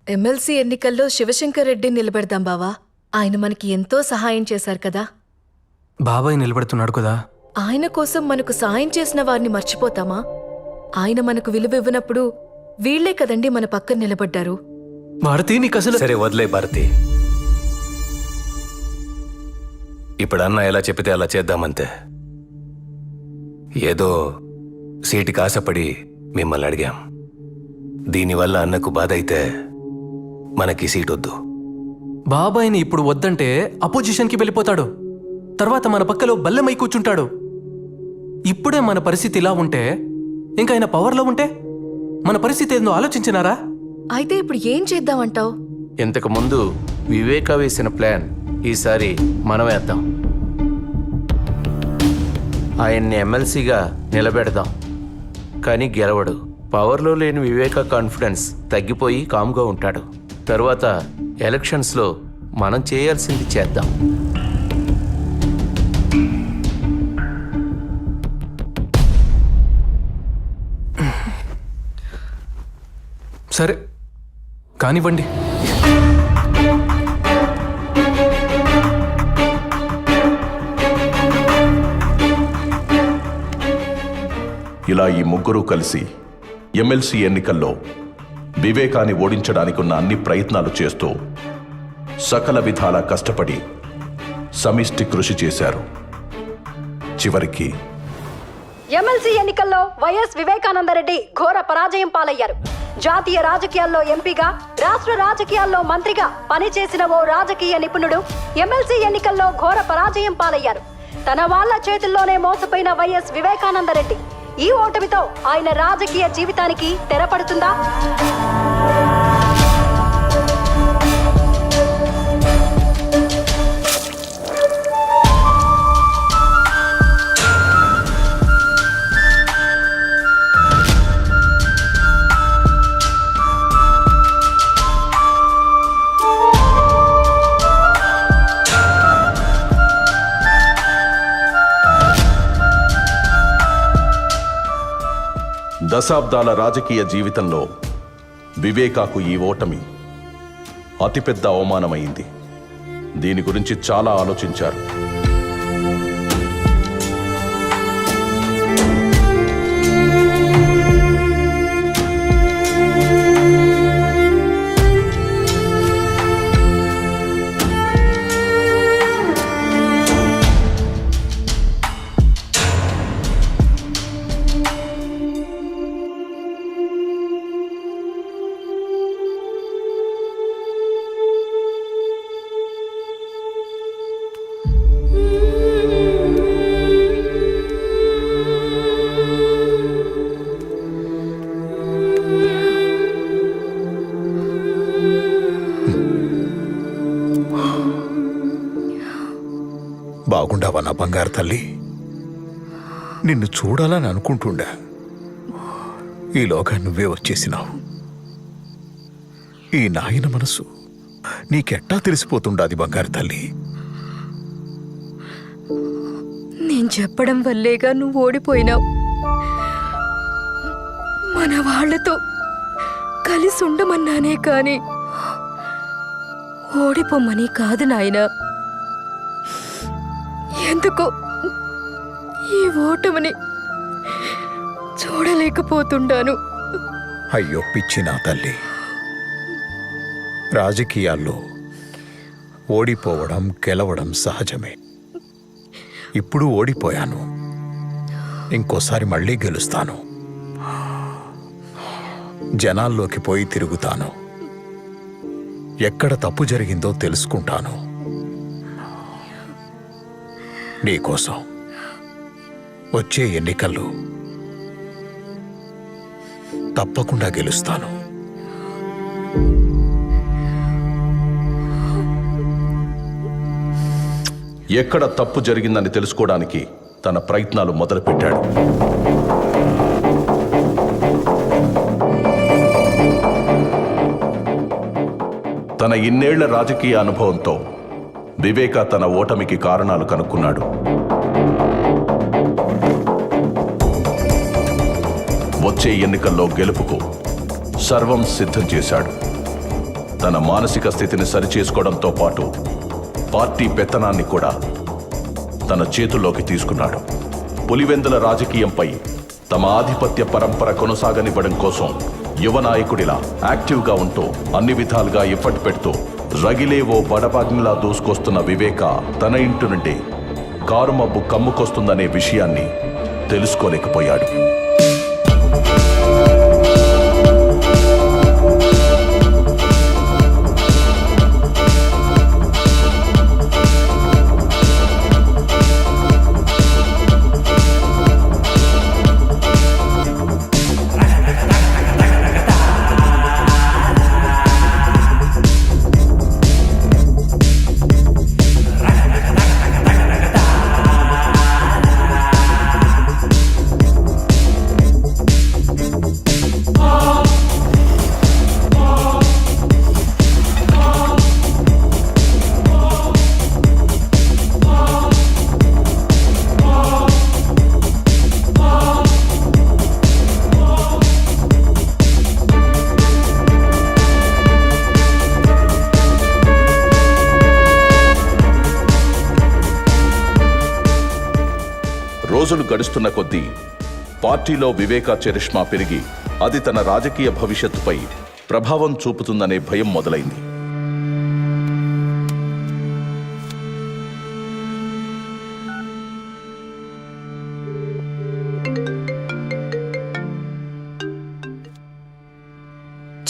ఎమ్మెల్సీ ఎన్నికల్లో శివశంకర్ రెడ్డి నిలబెడదాం బావా. ఆయన మనకి ఎంతో సహాయం చేశారు కదా. బాబాయ్ నిలబడుతున్నాడు కదా. ఆయన కోసం మనకు సాయం చేసిన వారిని మర్చిపోతామా? ఆయన మనకు విలువ ఇవ్వనప్పుడు వీళ్లే కదండి మన పక్కన నిలబడ్డారు. భారతి నీకు అసలు... సరే వదిలే భారతి. ఇప్పుడు అన్న ఎలా చెప్పితే అలా చేద్దామంతే. ఏదో సీటుకి ఆశపడి మిమ్మల్ని అడిగాం. దీనివల్ల అన్నకు బాధ అయితే మనకి సీట్ వద్దు. బాబాయిని ఇప్పుడు వద్దంటే అపోజిషన్కి వెళ్ళిపోతాడు. తర్వాత మన పక్కలో బల్లెమై కూర్చుంటాడు. ఇప్పుడే మన పరిస్థితి ఇలా ఉంటే ఇంకా ఆయన పవర్లో ఉంటే మన పరిస్థితి ఏందో ఆలోచించినారా? అయితే ఇప్పుడు ఏం చేద్దామంటావు? ఇంతకు ముందు వివేక వేసిన ప్లాన్ ఈసారి మనం వేద్దాం. ఆయన్ని ఎమ్మెల్సీగా నిలబెడదాం, కానీ గెలవడు. పవర్లో లేని వివేక కాన్ఫిడెన్స్ తగ్గిపోయి కామ్గా ఉంటాడు. తరువాత ఎలక్షన్స్లో మనం చేయాల్సింది చేద్దాం. సరే కానివ్వండి. ఇలా ఈ ముగ్గురు కలిసి ఎమ్మెల్సీ ఎన్నికల్లో వివేకాన్ని ఓడించడానికి ఉన్న అన్ని ప్రయత్నాలు చేస్తూ సకల విధాలా కష్టపడి సమిష్టి కృషి చేశారు. చివరికి ఎమ్మెల్సీ ఎన్నికల్లో వైఎస్ వివేకానందరెడ్డి ఘోర పరాజయం పాలయ్యారు. జాతీయ రాజకీయాల్లో ఎంపీగా, రాష్ట్ర రాజకీయాల్లో మంత్రిగా పనిచేసిన ఓ రాజకీయ నిపుణుడు ఎమ్మెల్సీ ఎన్నికల్లో ఘోర పరాజయం పాలయ్యారు. తన వాళ్ల చేతుల్లోనే మోసపోయిన వైఎస్ వివేకానందరెడ్డి ఈ ఓటమితో ఆయన రాజకీయ జీవితానికి తెరపడుతుందా? దశాబ్దాల రాజకీయ జీవితంలో వివేకాకు ఈ ఓటమి అతిపెద్ద అవమానమైంది. దీని గురించి చాలా ఆలోచించారు. బాగుండావా నా బంగారు తల్లి? నిన్ను చూడాలని అనుకుంటుండా, ఈలోగా నువ్వే వచ్చేసినావు. ఈ నాయన మనసు నీకెట్టా తెలిసిపోతుండాది బంగారు తల్లి? నేను చెప్పడం వల్లేగా నువ్వు ఓడిపోయినావు. మన వాళ్లతో కలిసి ఉండమన్నానే కాని ఓడిపోమని కాదు నాయనా. ఎందుకో ఈ ఓటమిని చూడలేకపోతుండాను. అయ్యో పిచ్చి నా తల్లి, రాజకీయాల్లో ఓడిపోవడం గెలవడం సహజమే. ఇప్పుడు ఓడిపోయాను, ఇంకోసారి మళ్ళీ గెలుస్తాను. జనాల్లోకి పోయి తిరుగుతాను, ఎక్కడ తప్పు జరిగిందో తెలుసుకుంటాను. నీకోసం వచ్చే ఎన్నికల్లో తప్పకుండా గెలుస్తాను. ఎక్కడ తప్పు జరిగిందని తెలుసుకోవడానికి తన ప్రయత్నాలు మొదలుపెట్టాడు. తన ఇన్నేళ్ల రాజకీయ అనుభవంతో వివేక తన ఓటమికి కారణాలు కనుక్కున్నాడు. వచ్చే ఎన్నికల్లో గెలుపుకు సర్వం సిద్ధం చేశాడు. తన మానసిక స్థితిని సరిచేసుకోవడంతో పాటు పార్టీ పెత్తనాన్ని కూడా తన చేతుల్లోకి తీసుకున్నాడు. పులివెందుల రాజకీయంపై తమ ఆధిపత్య పరంపర కొనసాగనివ్వడం కోసం యువ నాయకుడిలా యాక్టివ్గా ఉంటూ అన్ని విధాలుగా ఎఫర్ట్ పెడుతూ రగిలే ఓ బడబాగ్నిలా దూసుకొస్తున్న వివేక తన ఇంటి నుండి కారు మబ్బు కమ్ముకొస్తుందనే విషయాన్ని తెలుసుకోలేకపోయాడు. గడుస్తున్న కొద్దీ పార్టీలో వివేకా చరిష్మా పెరిగి అది తన రాజకీయ భవిష్యత్తుపై ప్రభావం చూపుతుందనే భయం మొదలైంది.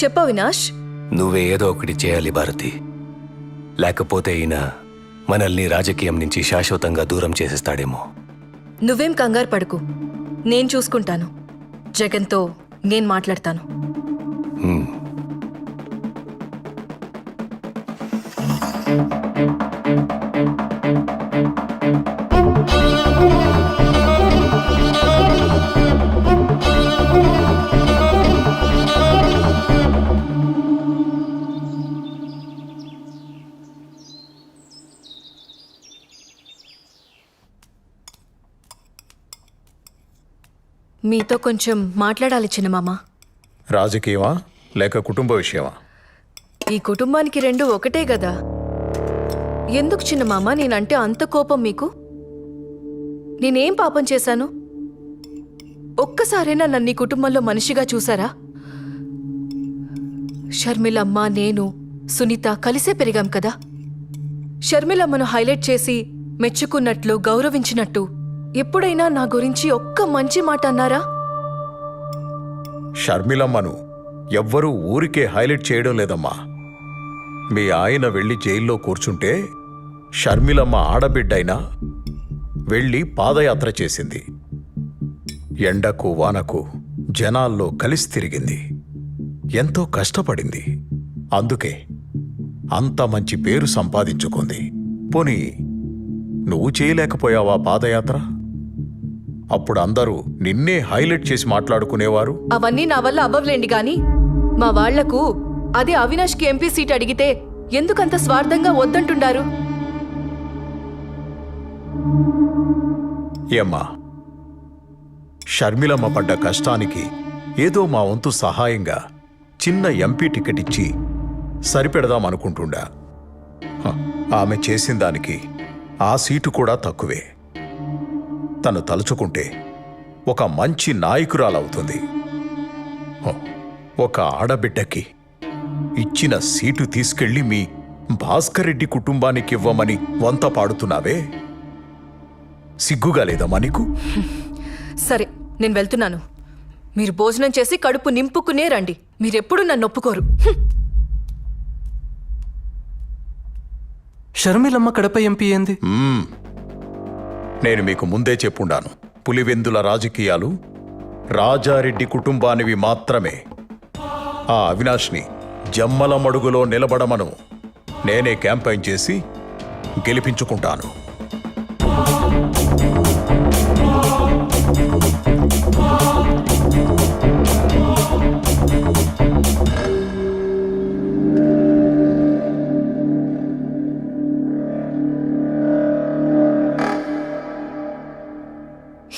చెప్ప అవినాష్. నువ్వే ఏదో ఒకటి చేయాలి భారతి, లేకపోతే ఈయన మనల్ని రాజకీయం నుంచి శాశ్వతంగా దూరం చేసేస్తాడేమో. నువ్వేం కంగారు పడకు, నేను చూసుకుంటాను. జగన్తో నేను మాట్లాడతాను. మీతో కొంచెం మాట్లాడాలి చిన్నమామ. రాజకీయమా లేక కుటుంబ విషయమా? ఈ కుటుంబానికి రెండు ఒకటే గదా. ఎందుకు చిన్నమామ నేనంటే అంత కోపం మీకు? నేనేం పాపం చేశాను? ఒక్కసారైనా నన్ను ఈ కుటుంబంలో మనిషిగా చూసారా? షర్మిలమ్మ, నేను, సునీత కలిసే పెరిగాం కదా. షర్మిలమ్మను హైలైట్ చేసి మెచ్చుకున్నట్లు, గౌరవించినట్టు ఎప్పుడైనా నా గురించి ఒక్క మంచి మాట అన్నారా? షర్మిలమ్మను ఎవ్వరూ ఊరికే హైలైట్ చేయడం లేదమ్మా. మీ ఆయన వెళ్ళి జైల్లో కూర్చుంటే షర్మిలమ్మ ఆడబిడ్డైనా వెళ్ళి పాదయాత్ర చేసింది. ఎండకు వానకు జనాల్లో కలిసి తిరిగింది. ఎంతో కష్టపడింది. అందుకే అంత మంచి పేరు సంపాదించుకుంది. పోనీ నువ్వు చేయలేకపోయావా పాదయాత్ర? అప్పుడు అందరూ నిన్నే హైలైట్ చేసి మాట్లాడుకునేవారు. అవన్నీ నా వల్ల అవ్వలేండి గాని మా వాళ్లకు అదే అవినాష్కి ఎంపీ సీట్ అడిగితే ఎందుకంత స్వార్థంగా వద్దంటుండారు? ఏమ్మా, షర్మిలమ్మ పడ్డ కష్టానికి ఏదో మా వంతు సహాయంగా చిన్న ఎంపీ టికెట్ ఇచ్చి సరిపెడదామనుకుంటుండా. ఆమె చేసిన దానికి ఆ సీటు కూడా తక్కువే. తను తలుచుకుంటే ఒక మంచి నాయకురాలవుతుంది. ఒక ఆడబిడ్డకి ఇచ్చిన సీటు తీసుకెళ్లి మీ భాస్కర్ రెడ్డి కుటుంబానికి ఇవ్వమని వంత పాడుతున్నావే, సిగ్గుగా లేదమ్మా నీకు? సరే, నేను వెళ్తున్నాను. మీరు భోజనం చేసి కడుపు నింపుకునే రండి. మీరెప్పుడు నన్ను ఒప్పుకోరు. షర్మిలమ్మ కడప ఎంపీ ఏంది? నేను మీకు ముందే చెప్పుండాను, పులివెందుల రాజకీయాలు రాజారెడ్డి కుటుంబానివి మాత్రమే. ఆ అవినాష్ని జమ్మల మడుగులో నిలబడమను నేనే క్యాంపెయిన్ చేసి గెలిపించుకుంటాను.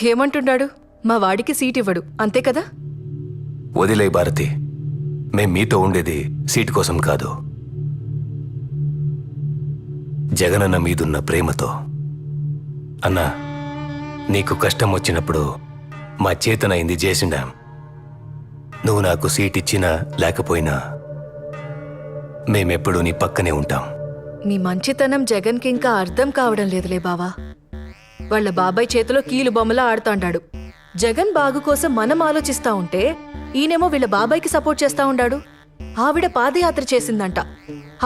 ఏమంటున్నాడు? మా వాడికి సీట్ ఇవ్వడు, అంతే కదా? వదిలే భారతి, మేం మీతో ఉండేది సీటు కోసం కాదు, జగనన్న మీదున్న ప్రేమతో. అన్నా, నీకు కష్టం వచ్చినప్పుడు మా చేతనైంది చేసిండాం. నువ్వు నాకు సీట్ ఇచ్చినా లేకపోయినా మేమెప్పుడూ నీ పక్కనే ఉంటాం. మీ మంచితనం జగన్కి ఇంకా అర్థం కావడం లేదులే బావా. వాళ్ళ బాబాయ్ చేతిలో కీలు బొమ్మలా ఆడుతాండాడు. జగన్ బాగు కోసం మనం ఆలోచిస్తా ఉంటే ఈయనేమో వీళ్ళ బాబాయ్కి సపోర్ట్ చేస్తా ఉండాడు. ఆవిడ పాదయాత్ర చేసిందంట.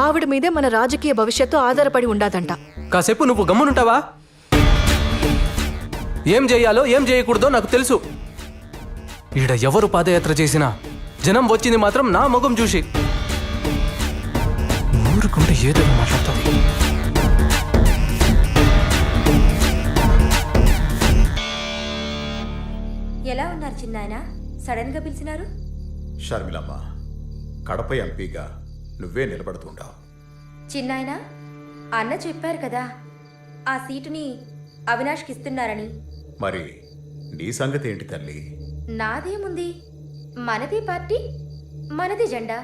ఆవిడ మీదే మన రాజకీయ భవిష్యత్తు ఆధారపడి ఉండాదంట. కాసేపు నువ్వు గమ్మునుంటావా? ఏం చేయాలో ఏం చేయకూడదో నాకు తెలుసు. ఈడ ఎవరు పాదయాత్ర చేసినా జనం వచ్చింది మాత్రం నా ముఖం చూసి. ఊరుకుంటే ఏదో మాట్లాడుతుంది. ఎలా ఉన్నారు చిన్నాయన? సడన్ గా పిలిచినారు? షర్మిలమ్మ, కడప ఎంపీగా నువ్వే నిలబడుతుంటావు. చిన్నాయన, అన్న చెప్పారు కదా ఆ సీటుని అవినాష్కి ఇస్తున్నారని. మరి నీ సంగతి ఏంటి తల్లి? నాదేముంది, మనది పార్టీ, మనది జెండా.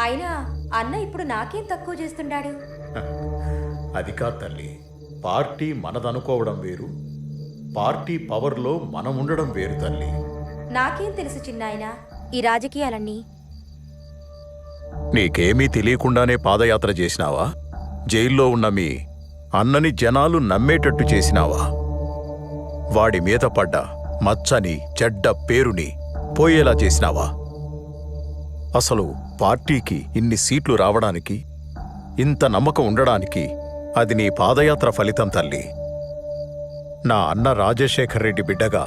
అయినా అన్న ఇప్పుడు నాకేం తక్కువ చేస్తున్నాడు? అది కాదు తల్లి, పార్టీ మనదనుకోవడం వేరు, పార్టీ పవర్లో మనం ఉండడం వేరు తల్లి. నాకేం తెలుసు చిన్నాయన ఈ రాజకీయాలన్నీ. నీకేమీ తెలియకుండానే పాదయాత్ర చేసినావా? జైల్లో ఉన్న మీ అన్నని జనాలు నమ్మేటట్టు చేసినావా? వాడి మీద పడ్డ మచ్చని చెడ్డ పేరుని పోయేలా చేసినావా? అసలు పార్టీకి ఇన్ని సీట్లు రావడానికి, ఇంత నమ్మకం ఉండడానికి అది నీ పాదయాత్ర ఫలితం తల్లి. నా అన్న రాజశేఖర్ రెడ్డి బిడ్డగా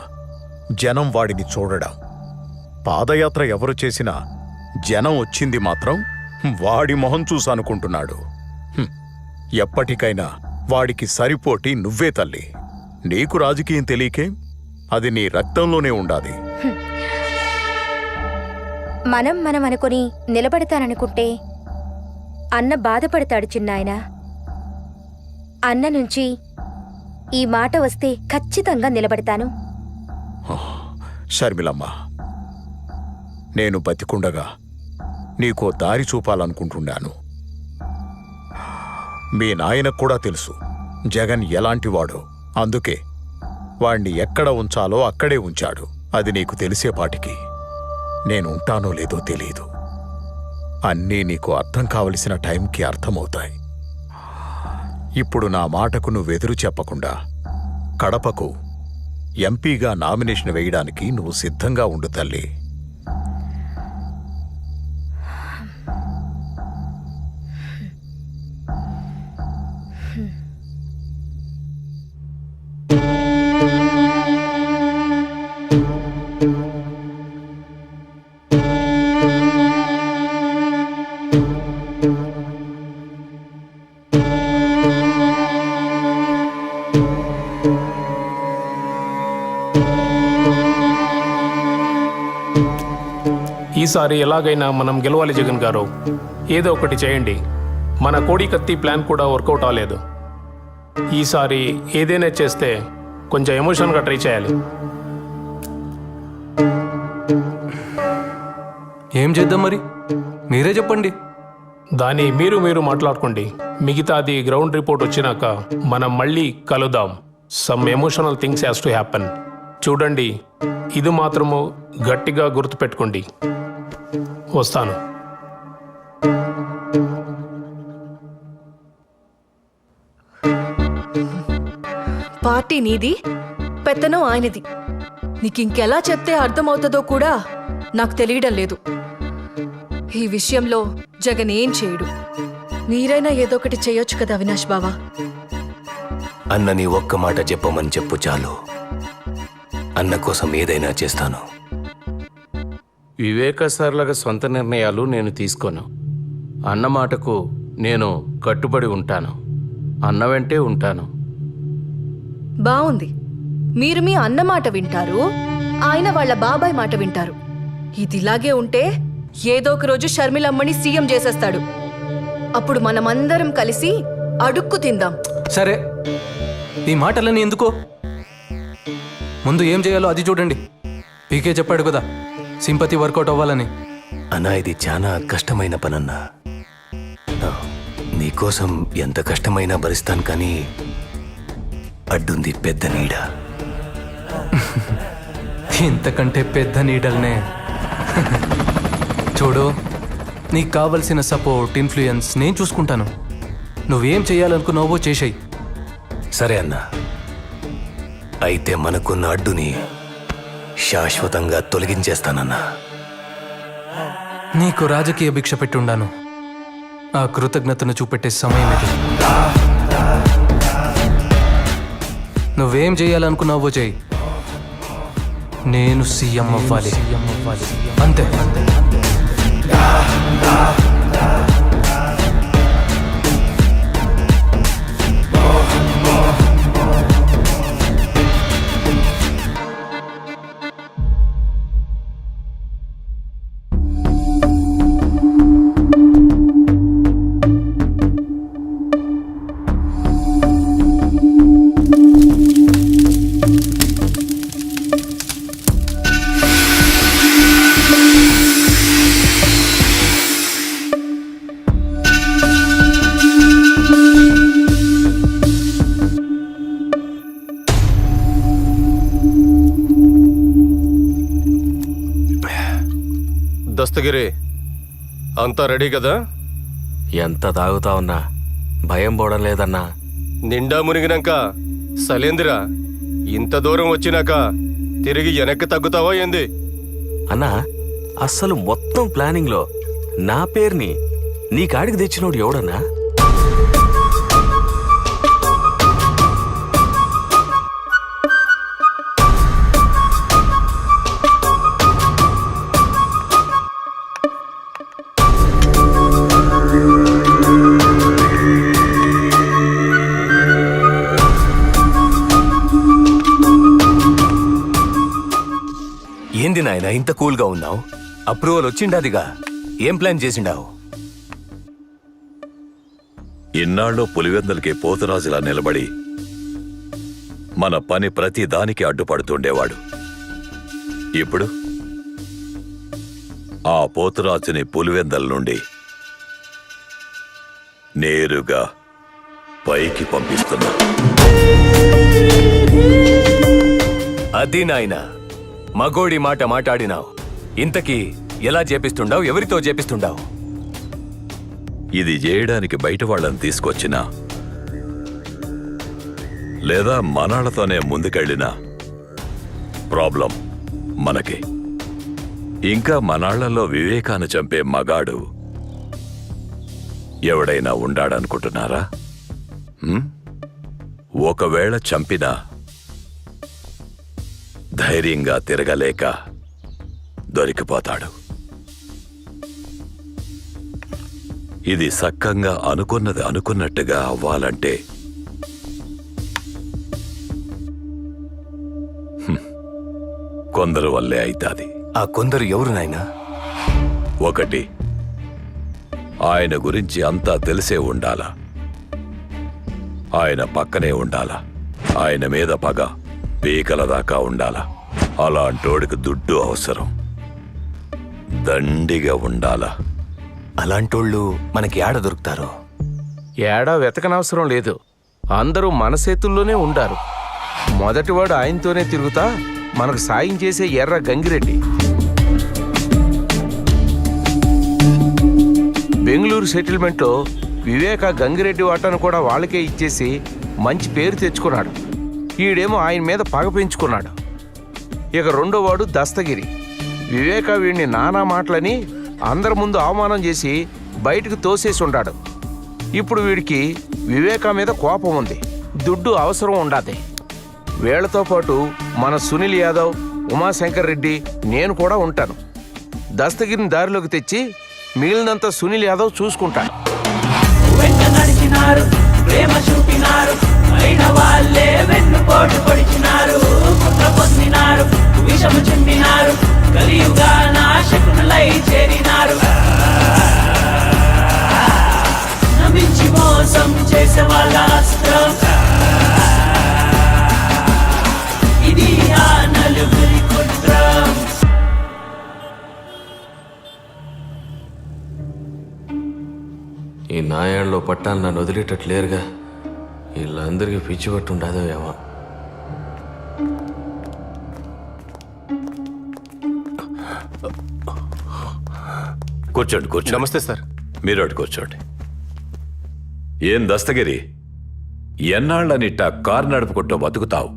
జనం వాడిని చూడడం. పాదయాత్ర ఎవరు చేసినా జనం వచ్చింది మాత్రం వాడి మొహం చూసనుకుంటున్నాడు. ఎప్పటికైనా వాడికి సరిపోటి నువ్వే తల్లి. నీకు రాజకీయం తెలియకే, అది నీ రక్తంలోనే ఉండాది. మనం అనుకుని నిలబడతాననుకుంటే అన్న బాధపడతాడు చిన్నాయన. అన్న నుంచి ఈ మాట వస్తే ఖచ్చితంగా నిలబడతాను. షర్మిలమ్మ, నేను బతికుండగా నీకో దారి చూపాలనుకుంటున్నాను. మీ నాయనకు కూడా తెలుసు జగన్ ఎలాంటివాడో. అందుకే వాణ్ణి ఎక్కడ ఉంచాలో అక్కడే ఉంచాడు. అది నీకు తెలిసేపాటికి నేను ఉంటానో లేదో తెలీదు. అన్నీ నీకు అర్థం కావలసిన టైంకి అర్థమవుతాయి. ఇప్పుడు నా మాటకు నువ్వెదురు చెప్పకుండా కడపకు ఎంపీగా నామినేషన్ వేయడానికి నువ్వు సిద్ధంగా ఉండు తల్లి. ఈసారి ఎలాగైనా మనం గెలవాలి జగన్ గారు. ఏదో ఒకటి చేయండి. మన కోడి కత్తి ప్లాన్ కూడా వర్కౌట్ అవ్వలేదు. ఈసారి ఏదైనా చేస్తే కొంచెం ఎమోషన్గా ట్రై చేయాలి. ఏం చేద్దాం మరి, మీరే చెప్పండి. దాన్ని మీరు మాట్లాడుకోండి. మిగతాది గ్రౌండ్ రిపోర్ట్ వచ్చినాక మనం మళ్ళీ కలుద్దాం. Some emotional things has to happen. చూడండి, ఇది మాత్రము గట్టిగా గుర్తుపెట్టుకోండి. వస్తాను. పార్టీ నీది, పెత్తనం ఆయనది. నీకింకెలా చెప్తే అర్థమవుతుందో కూడా నాకు తెలియడం లేదు. ఈ విషయంలో జగన్ ఏం చేయడు. మీరైనా ఏదో ఒకటి చేయొచ్చు కదా అవినాష్ బావా. అన్నని ఒక్క మాట చెప్పమని చెప్పు చాలు. అన్న కోసం ఏదైనా చేస్తాను. వివేక సార్లాగా సొంత నిర్ణయాలు నేను తీసుకోను. అన్న మాటకు నేను కట్టుబడి ఉంటాను. అన్న వెంటే ఉంటాను. బావుంది. మీరు మీ అన్న మాట వింటారు, ఆయన వాళ్ళ బాబాయ్ మాట వింటారు. ఇదిలాగే ఉంటే ఏదో ఒక రోజు షర్మిలమ్మని సీఎం చేసేస్తాడు. అప్పుడు మనమందరం కలిసి అడుక్కు తిందాం. సరే, ఈ మాటలన్నీ ఎందుకో, ముందు ఏం చేయాలో అది చూడండి. పీకే చెప్పాడు కదా సింపతి వర్కౌట్ అవ్వాలని. అన్నా, ఇది చాలా కష్టమైన పనన్నా. నీకోసం ఎంత కష్టమైనా భరిస్తాను, కానీ అడ్డుంది పెద్ద నీడ. ఇంతకంటే పెద్ద నీడల్నే. చూడు, నీకు కావలసిన సపోర్ట్, ఇన్ఫ్లుయెన్స్ నేను చూసుకుంటాను. నువ్వేం చేయాలనుకున్నావో చేసేయి. సరే అన్నా, అయితే మనకున్న అడ్డుని శాశ్వతంగా తొలగించేస్తానన్నా. నీకు రాజకీయ భిక్ష పెట్టుండాను. ఆ కృతజ్ఞతను చూపెట్టే సమయం ఇది. నువ్వేం చేయాలనుకున్నావో చేయి. నేను సీఎం అవ్వాలి, అంతే. దస్తగిరి అంతా రెడీ కదా? ఎంత తాగుతా ఉన్నా భయం పోవడం లేదన్నా. నిండా మునిగినాక సలేంద్ర ఇంత దూరం వచ్చినాక తిరిగి వెనక్కి తగ్గుతావా ఏంది? అన్నా అస్సలు మొత్తం ప్లానింగ్ లో నా పేరుని నీ కాడికి తెచ్చినోడు ఎవడన్నా? ఏంది నాయన ఇంత కూల్గా ఉన్నావు? అప్రూవల్ వచ్చిండాదిగా, ఏం ప్లాన్ చేసిండావు? ఇన్నాళ్ళు పులివెందులకి పోతురాజులా నిలబడి మన పని ప్రతి దానికి అడ్డుపడుతుండేవాడు. ఇప్పుడు ఆ పోతురాజుని పులివెందల నుండి నేరుగా పైకి పంపిస్తున్నా. అది నాయన మగోడి మాట మాట్లాడినావు. ఇంతకీ ఎలా చేపిస్తుండావు? ఎవరితో చేపిస్తుండావు? ఇది చేయడానికి బయట వాళ్ళని తీసుకొచ్చినా లేదా మనాళ్లతోనే ముందుకెళ్ళినా ప్రాబ్లం మనకి. ఇంకా మనాళ్లలో వివేకాన్ని చంపే మగాడు ఎవడైనా ఉండాడనుకుంటున్నారా? ఒకవేళ చంపినా ధైర్యంగా తిరగలేక దొరికిపోతాడు. ఇది సక్కంగా అనుకున్నది అనుకున్నట్టుగా అవ్వాలంటే కొందరు వల్లే అయితాది. ఆ కొందరు ఎవరు నాయనా? ఒకటి, ఆయన గురించి అంతా తెలిసే ఉండాలా, ఆయన పక్కనే ఉండాలా, ఆయన మీద పగ పీకల దాకా ఉండాలా. అలాంటోడికి దుడ్డు అవసరం, దండిగా ఉండాలా. అలాంటోళ్ళు మనకి ఏడ దొరుకుతారో? ఏడా వెతకనవసరం లేదు, అందరూ మన చేతుల్లోనే ఉండారు. మొదటివాడు ఆయనతోనే తిరుగుతా మనకు సాయం చేసే ఎర్ర గంగిరెడ్డి. బెంగళూరు సెటిల్మెంట్లో వివేక గంగిరెడ్డి వాటాను కూడా వాళ్ళకే ఇచ్చేసి మంచి పేరు తెచ్చుకున్నాడు. ఈడేమో ఆయన మీద పగ పెంచుకున్నాడు. ఇక రెండోవాడు దస్తగిరి. వివేక వీడిని నానా మాటలని అందరి ముందు అవమానం చేసి బయటకు తోసేసి ఉంటాడు. ఇప్పుడు వీడికి వివేక మీద కోపం ఉంది, దుడ్డు అవసరం ఉండాది. వీళ్లతో పాటు మన సునీల్ యాదవ్, ఉమాశంకర్ రెడ్డి, నేను కూడా ఉంటాను. దస్తగిరిని దారిలోకి తెచ్చి మిగిలినంత సునీల్ యాదవ్ చూసుకుంటాడు. ప్రేమ చూపినారు, అయిన వాళ్ళే వెన్నుపోటు పొడిచినారు, కుట్ర పొందినారు, విషము చిందినారు, కలియుగా నాశకులై చేరినారు. నమ్మించి మోసం చేసే వాళ్ళ అస్త్రం ఇది, ఆ నలుగురి కుట్రం. ఈ నాయాళ్ళలో పట్టాలు నన్ను వదిలేటట్లేరుగా. వీళ్ళందరికీ పిచ్చి పట్టుండదో ఏమో. కూర్చోండి కూర్చోండి. నమస్తే సార్. మీరు అటు కూర్చోండి. ఏం దస్తగిరి, ఎన్నాళ్ళనిట్ట కారు నడుపుకుంటూ బతుకుతావు?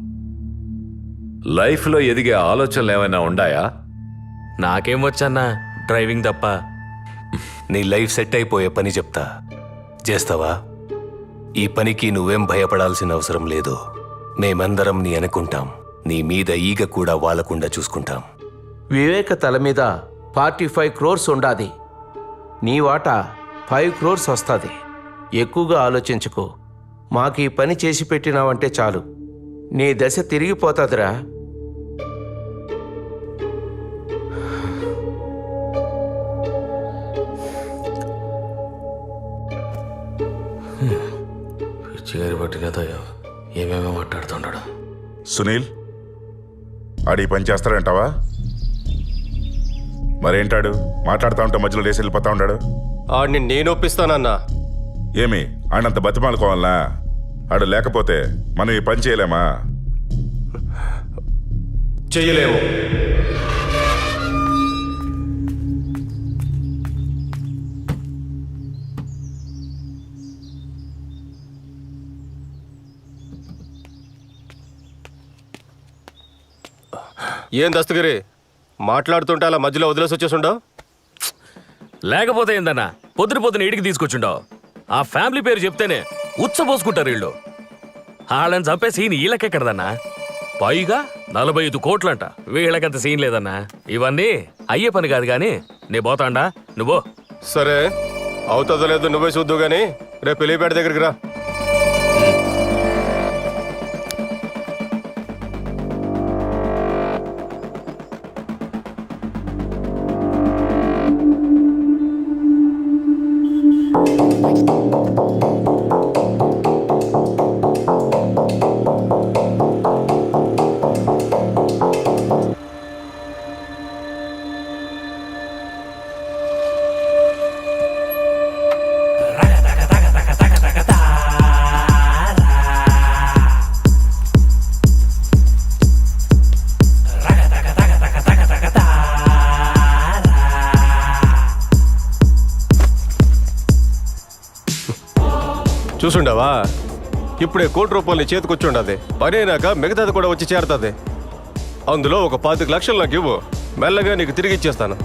లైఫ్లో ఎదిగే ఆలోచనలు ఏమైనా ఉండాయా? నాకేం వచ్చన్నా డ్రైవింగ్ తప్ప. నీ లైఫ్ సెట్ అయిపోయే పని చెప్తా, చేస్తావా? ఈ పనికి నువ్వేం భయపడాల్సిన అవసరం లేదు. మేమందరం నీ అనుకుంటాం, నీ మీద ఈగ కూడా వాలకుండా చూసుకుంటాం. వివేక తల మీద 45 crores ఉండాది. నీ వాటా 5 crores వస్తుంది. ఎక్కువగా ఆలోచించుకో. మాకు ఈ పని చేసి పెట్టినావంటే చాలు, నీ దశ తిరిగిపోతుందిరా. పిచ్చిగారి బట్టి కదా ఏమేమో మాట్లాడుతున్నాడు. సునీల్, ఆడి పని చేస్తాడంటావా? మరేంటాడు మాట్లాడుతూ ఉంటే మధ్యలో లేసి వెళ్ళిపోతా ఉన్నాడు? ఆడిని నేను ఒప్పిస్తానన్నా. ఏమి ఆడంత బతిమాలుకోవాలనా? ఆడు లేకపోతే మనం ఈ పని చేయలేమా? చెయ్యలేము. ఏం దస్తగిరి మాట్లాడుతుంటే అలా మధ్యలో వదిలేసి వచ్చేసుండవు? లేకపోతే ఏందన్నా పొద్దున ఇంటికి తీసుకొచ్చుండవు. ఆ ఫ్యామిలీ పేరు చెప్తేనే ఉచ్చబోసుకుంటారు వీళ్ళు. వాళ్ళని చంపే సీన్ వీళ్ళకెక్కడదన్నా. పైగా 45 కోట్లంట. వీళ్ళకంత సీన్ లేదన్నా. ఇవన్నీ అయ్యే పని కాదు గాని నే పోతాండా, నువ్వు. సరే, అవుతుందో లేదో నువ్వే చూద్దు గాని రేపు పెళ్లిపేట దగ్గరికి రా. చూసుండవా? ఇప్పుడే ₹1 చేతికొచ్చి ఉండదు. పని అయినాక మిగతాది కూడా వచ్చి చేరుతుంది. అందులో ఒక 25 లక్షలు నాకు ఇవ్వు, మెల్లగా నీకు తిరిగి ఇచ్చేస్తాను.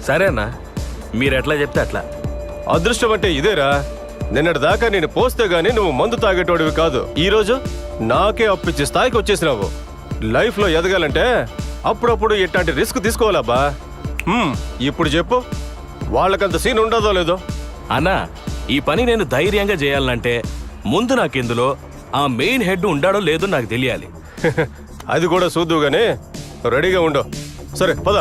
సరే అన్నా, మీరెట్లా చెప్తే అట్లా. అదృష్టం అంటే ఇదేరా. నిన్నటి దాకా నేను పోస్తే గానీ నువ్వు మందు తాగేటోడివి కాదు. ఈ రోజు నాకే అప్పిచ్చే స్థాయికి వచ్చేసినావు. లైఫ్లో ఎదగాలంటే అప్పుడప్పుడు ఇట్లాంటి రిస్క్ తీసుకోవాలబ్బా. ఇప్పుడు చెప్పు, వాళ్ళకంత సీన్ ఉండదో లేదో? అన్నా, ఈ పని నేను ధైర్యంగా చేయాలంటే ముందు నాకెందులో ఆ మెయిన్ హెడ్ ఉండాడో లేదో నాకు తెలియాలి. అది కూడా చూద్దు గానీ రెడీగా ఉండు. సరే పద.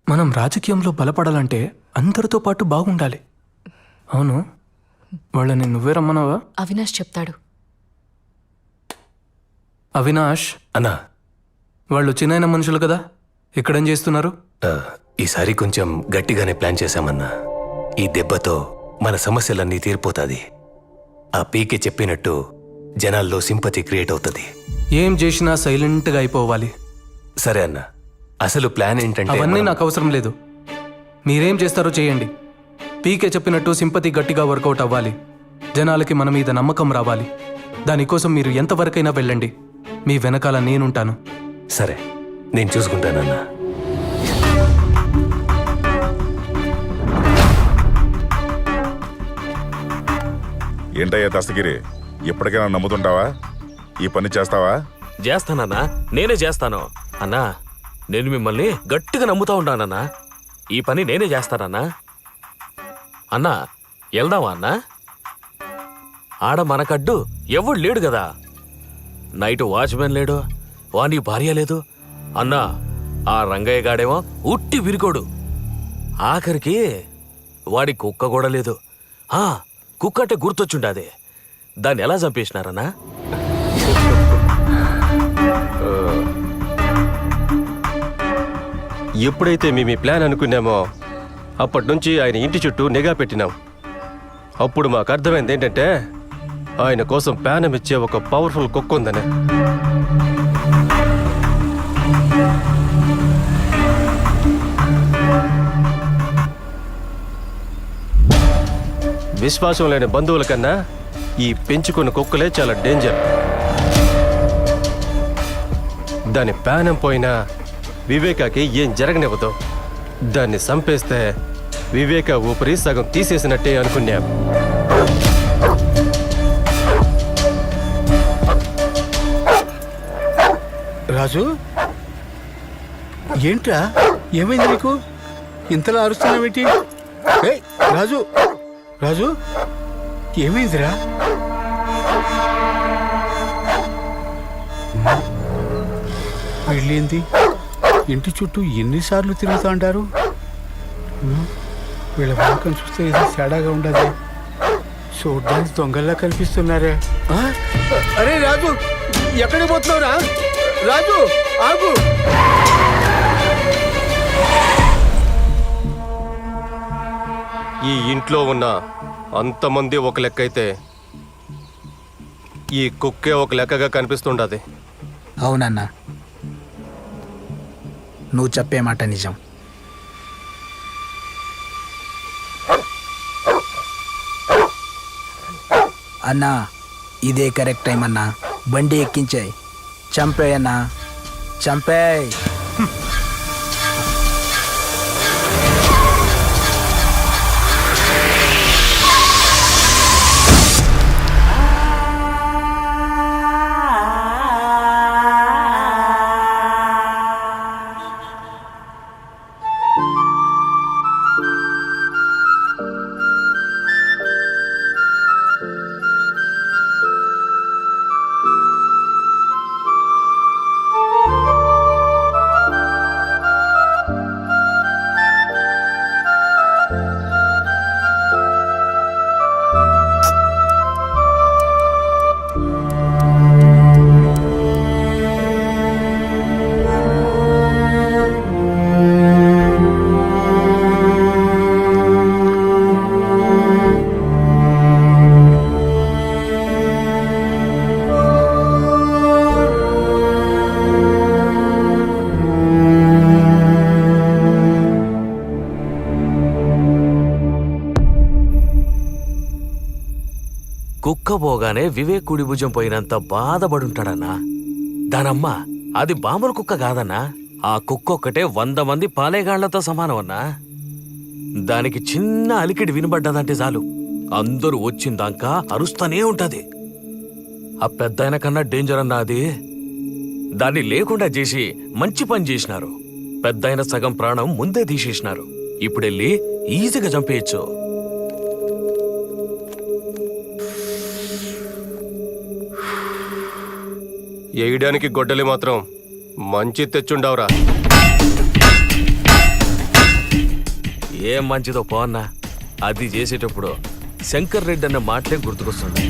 మనం రాజకీయంలో బలపడాలంటే అందరితో పాటు బాగుండాలి. అవును, వాళ్ళని నువ్వే రమ్మన్నావా? అవినాష్ చెప్తాడు. అవినాష్ అన్నా, వాళ్ళు చిన్న మనుషులు కదా, ఇక్కడేం చేస్తున్నారు? ఈసారి కొంచెం గట్టిగానే ప్లాన్ చేశామన్నా. ఈ దెబ్బతో మన సమస్యలన్నీ తీరిపోతాది. ఆ పీకే చెప్పినట్టు జనాల్లో సింపతి క్రియేట్ అవుతుంది. ఏం చేసినా సైలెంట్గా అయిపోవాలి. సరే అన్నా, అసలు ప్లాన్ ఏంటంటే అవన్నీ నాకు అవసరం లేదు. మీరేం చేస్తారో చేయండి. పీకే చెప్పినట్టు సింపతి గట్టిగా వర్కౌట్ అవ్వాలి. జనాలకి మన మీద నమ్మకం రావాలి. దానికోసం మీరు ఎంతవరకైనా వెళ్ళండి. మీ వెనకాల నేనుంటాను. సరే, నేను చూసుకుంటానన్నా. ఏంటయ్యా దస్తగిరి, ఎప్పటికైనా నమ్ముతుంటావా? ఈ పని చేస్తావా? చేస్తానన్నా, నేనే చేస్తాను. అన్నా, నేను మిమ్మల్ని గట్టిగా నమ్ముతా ఉంటానన్నా. ఈ పని నేనే చేస్తానన్నా. అన్నా, వెళ్దామా అన్నా? ఆడ మనకడ్డు ఎవడు లేడు కదా. నైట్ వాచ్మెన్ లేడు, వాని భార్య లేదు. అన్నా, ఆ రంగయ్య గాడేమో ఉట్టి విరికోడు. ఆఖరికి వాడి కుక్క కూడా లేదు. కుక్క అంటే గుర్తొచ్చుండాది. దాన్ని ఎలా చంపేసినారన్నా? ఎప్పుడైతే మేము ఈ ప్లాన్ అనుకున్నామో అప్పటి నుంచి ఆయన ఇంటి చుట్టూ నిఘా పెట్టినాం. అప్పుడు మాకు అర్థమైంది ఏంటంటే ఆయన కోసం ప్యానం ఇచ్చే ఒక పవర్ఫుల్ కుక్క ఉందని. విశ్వాసం లేని బంధువుల కన్నా ఈ పెంచుకున్న కుక్కలే చాలా డేంజర్. దాని ప్యానం పోయినా వివేకాకి ఏం జరగనివ్వదు. దాన్ని చంపేస్తే వివేక ఊపిరి సగం తీసేసినట్టే అనుకున్నాం. రాజు, ఏంట్రా, ఏమైంది నీకు? ఇంతలా అరుస్తున్నావేంటి? ఏయ్ రాజు, రాజు, ఏమైందిరా? వెళ్ళింది ఇంటి చుట్టూ ఎన్నిసార్లు తిరుగుతూ అంటారు? వీళ్ళ వాకం చూస్తే ఇది తేడాగా ఉండదు. చూడ్డానికి దొంగల్లా కనిపిస్తున్నారే. అరే రాజు, ఎక్కడికి పోతున్నావురా? రాజు ఆగు. ఈ ఇంట్లో ఉన్న అంతమంది ఒక లెక్క అయితే ఈ కుక్కే ఒక లెక్కగా కనిపిస్తుండది. అవునన్నా, నువ్వు చెప్పే మాట నిజం. అన్నా, ఇదే కరెక్ట్ టైం అన్నా. బండి ఎక్కించాయి, చంపేయన్నా, చంపేయ్. కుక్క పోగానే వివేక్ కుడి భుజం పోయినంత బాధపడుంటాడన్నా. దానమ్మ అది బాంబుల కుక్క కాదన్నా. ఆ కుక్క ఒక్కటే 100 మంది పాలేగాళ్లతో సమానం అన్నా. దానికి చిన్న అలికిడి వినబడ్డదంటే చాలు అందరూ వచ్చిందాకా అరుస్తూనే ఉంటది. ఆ పెద్దాయన కన్నా డేంజర్ అన్నా అది. దాన్ని లేకుండా చేసి మంచి పని చేసినారు. పెద్దాయన సగం ప్రాణం ముందే తీసేసినారు. ఇప్పుడెళ్ళి ఈజీగా చంపేయచ్చు. వేయడానికి గొడ్డలి మాత్రం మంచి తెచ్చుండవురా. ఏం మంచిదో పోన్నా. అది చేసేటప్పుడు శంకర్ రెడ్డి అన్న మాటలే గుర్తుకొస్తుంది.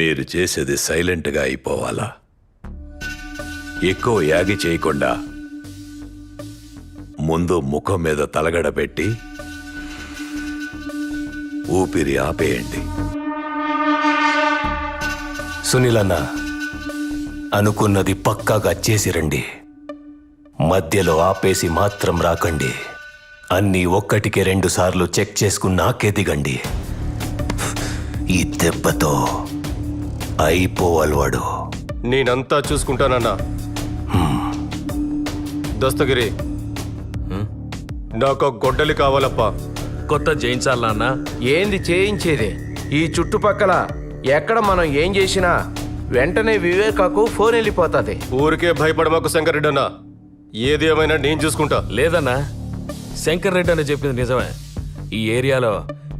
మీరు చేసేది సైలెంట్గా అయిపోవాలా? ఎక్కువ యాగి చేయకుండా ముందు ముఖం మీద తలగడ పెట్టి ఊపిరి ఆపేయండి. సునీల్ అన్న, అనుకున్నది పక్కాగా చేసి రండి. మధ్యలో ఆపేసి మాత్రం రాకండి. అన్నీ 1కి 2 సార్లు చెక్ చేసుకున్నాకే దిగండి. ఈ దెబ్బతో అయిపోవాలి వాడు. నేనంతా చూసుకుంటానన్నా. దస్తగిరి, నాకు గొడ్డలి కావాలప్పా. కొత్త చేయించాలా అన్న? ఏంది చేయించేది? ఈ చుట్టుపక్కల ఎక్కడ మనం ఏం చేసినా వెంటనే వివేకాకు ఫోన్ వెళ్ళిపోతుంది. ఊరికే భయపడమాకు శంకర్ రెడ్డి అన్నా. ఏది ఏమైనా నేను చూసుకుంటా. లేదన్నా, శంకర్ రెడ్డి అని చెప్పింది నిజమే. ఈ ఏరియాలో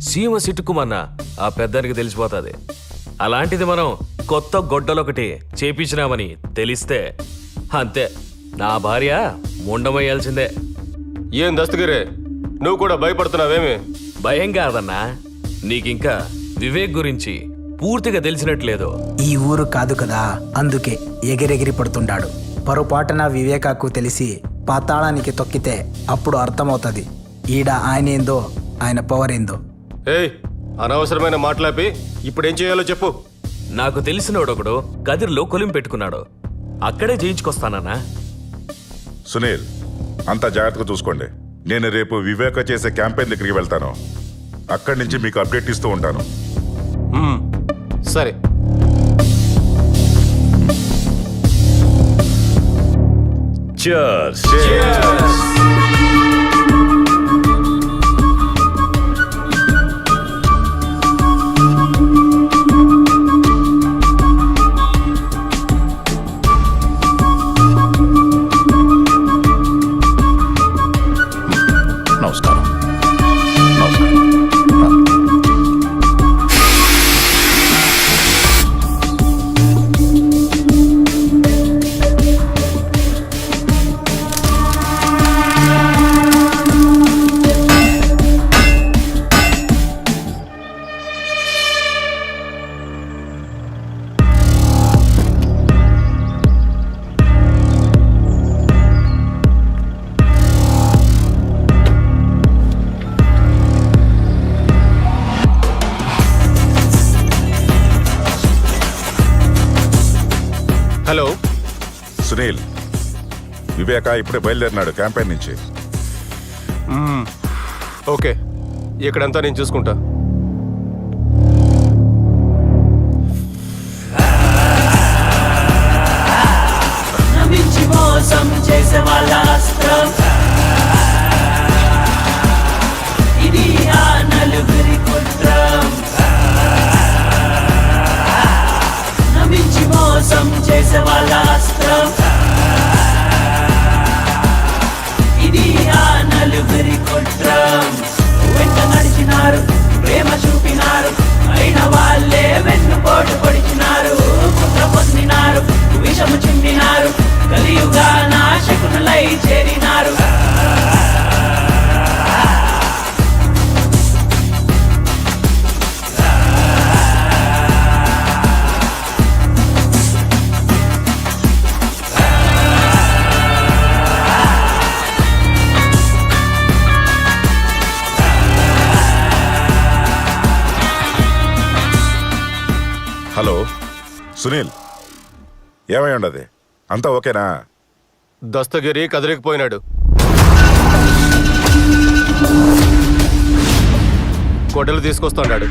సీమ సిట్టుకుమన్నా ఆ పెద్దానికి తెలిసిపోతుంది. అలాంటిది మనం కొత్త గొడ్డలొకటి చేపించినామని తెలిస్తే అంతే, నా భార్య ముండమయ్యాల్సిందే. ఏం దస్తగిరే, నువ్వు కూడా భయపడుతున్నావేమి? భయం కాదన్నా, నీకింకా వివేక్ గురించి పూర్తిగా తెలిసినట్లేదు. ఈ ఊరు కాదు కదా, అందుకే ఎగిరెగిరి పడుతుంటాడు. పొరపాటున వివేకాకు తెలిసి పాతాళానికి తొక్కితే అప్పుడు అర్థమవుతుంది ఈడ ఆయన ఏందో, ఆయన పవర్ ఏందో. ఏయ్, అనవసరమైన మాట్లాపి ఇప్పుడేం చేయాలో చెప్పు. నాకు తెలిసినోడొకడు గదిలో కొలిం పెట్టుకున్నాడు. అక్కడే చేయించుకొస్తానన్నా. సునీల్, అంతా జాగ్రత్తగా చూసుకోండి. నేను రేపు వివేక చేసే క్యాంపెయిన్ దగ్గరికి వెళ్తాను. అక్కడి నుంచి మీకు అప్డేట్ ఇస్తూ ఉంటాను. సరే. Cheers. నమస్కారం. నమస్కారం. హలో సునీల్, వివేక ఇప్పుడే బయలుదేరినాడు క్యాంపెయిన్ నుంచి. ఓకే, ఇక్కడంతా నేను చూసుకుంటా. నమ్మించి మోసం చేసే వాళ్ళ అస్త్రం ఇది ఆ నలుగురి కుట్రం. నమ్మించి మోసం చేసే వాళ్ళ అస్త్రం ఇది ఆ నలుగురి కుట్రం. వెంట నడిచినారు, ప్రేమ చూపినారు, అయిన వాళ్ళే వెన్నుపోటు పొడిచినారు. కుట్ర పొందినారు, విషము చిందినారు, కలియుగా నాశకునులై చేరినారు. హలో సునీల్, ఏమై ఉండదు? అంతా ఓకేనా? దస్తగిరి కదిలికిపోయినాడు. గొడ్డలు తీసుకొస్తున్నాడు.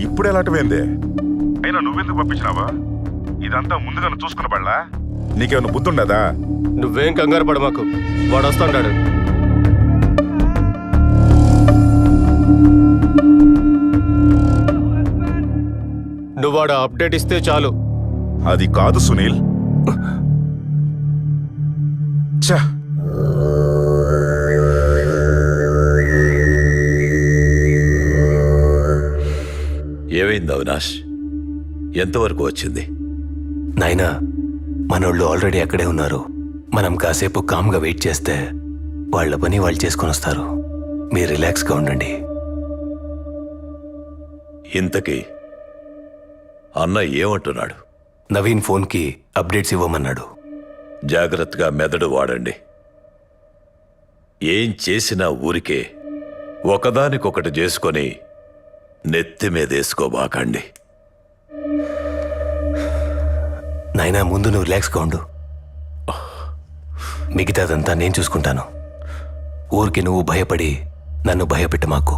ఇప్పుడు ఎలాంటివేంది? అయినా నువ్వెందుకు పంపించినావా? ఇదంతా ముందుగా చూసుకున్న పడలా? నీకేమైనా బుద్ధి ఉండదా? నువ్వేం కంగారు పడ మాకు, వాడు వస్తాడు. నువ్వు వాడు అప్డేట్ ఇస్తే చాలు. అది కాదు సునీల్. ఛ! ఏమైంది అవినాష్? ఎంతవరకు వచ్చింది? నాయనా, మనోళ్ళు ఆల్రెడీ అక్కడే ఉన్నారు. మనం కాసేపు కామ్గా వెయిట్ చేస్తే వాళ్ళ పని వాళ్ళు చేసుకొని వస్తారు. మీరు రిలాక్స్గా ఉండండి. ఇంతకీ అన్న ఏమంటున్నాడు? నవీన్ ఫోన్కి అప్డేట్స్ ఇవ్వమన్నాడు. జాగ్రత్తగా మెదడు వాడండి. ఏం చేసినా ఊరికే ఒకదానికొకటి చేసుకొని నెత్తి మీదేసుకోబాకండి. నాయనా, ముందు నువ్వు రిలాక్స్గా ఉండు. మిగతాదంతా నేను చూసుకుంటాను. ఊరికి నువ్వు భయపడి నన్ను భయపెట్ట మాకు.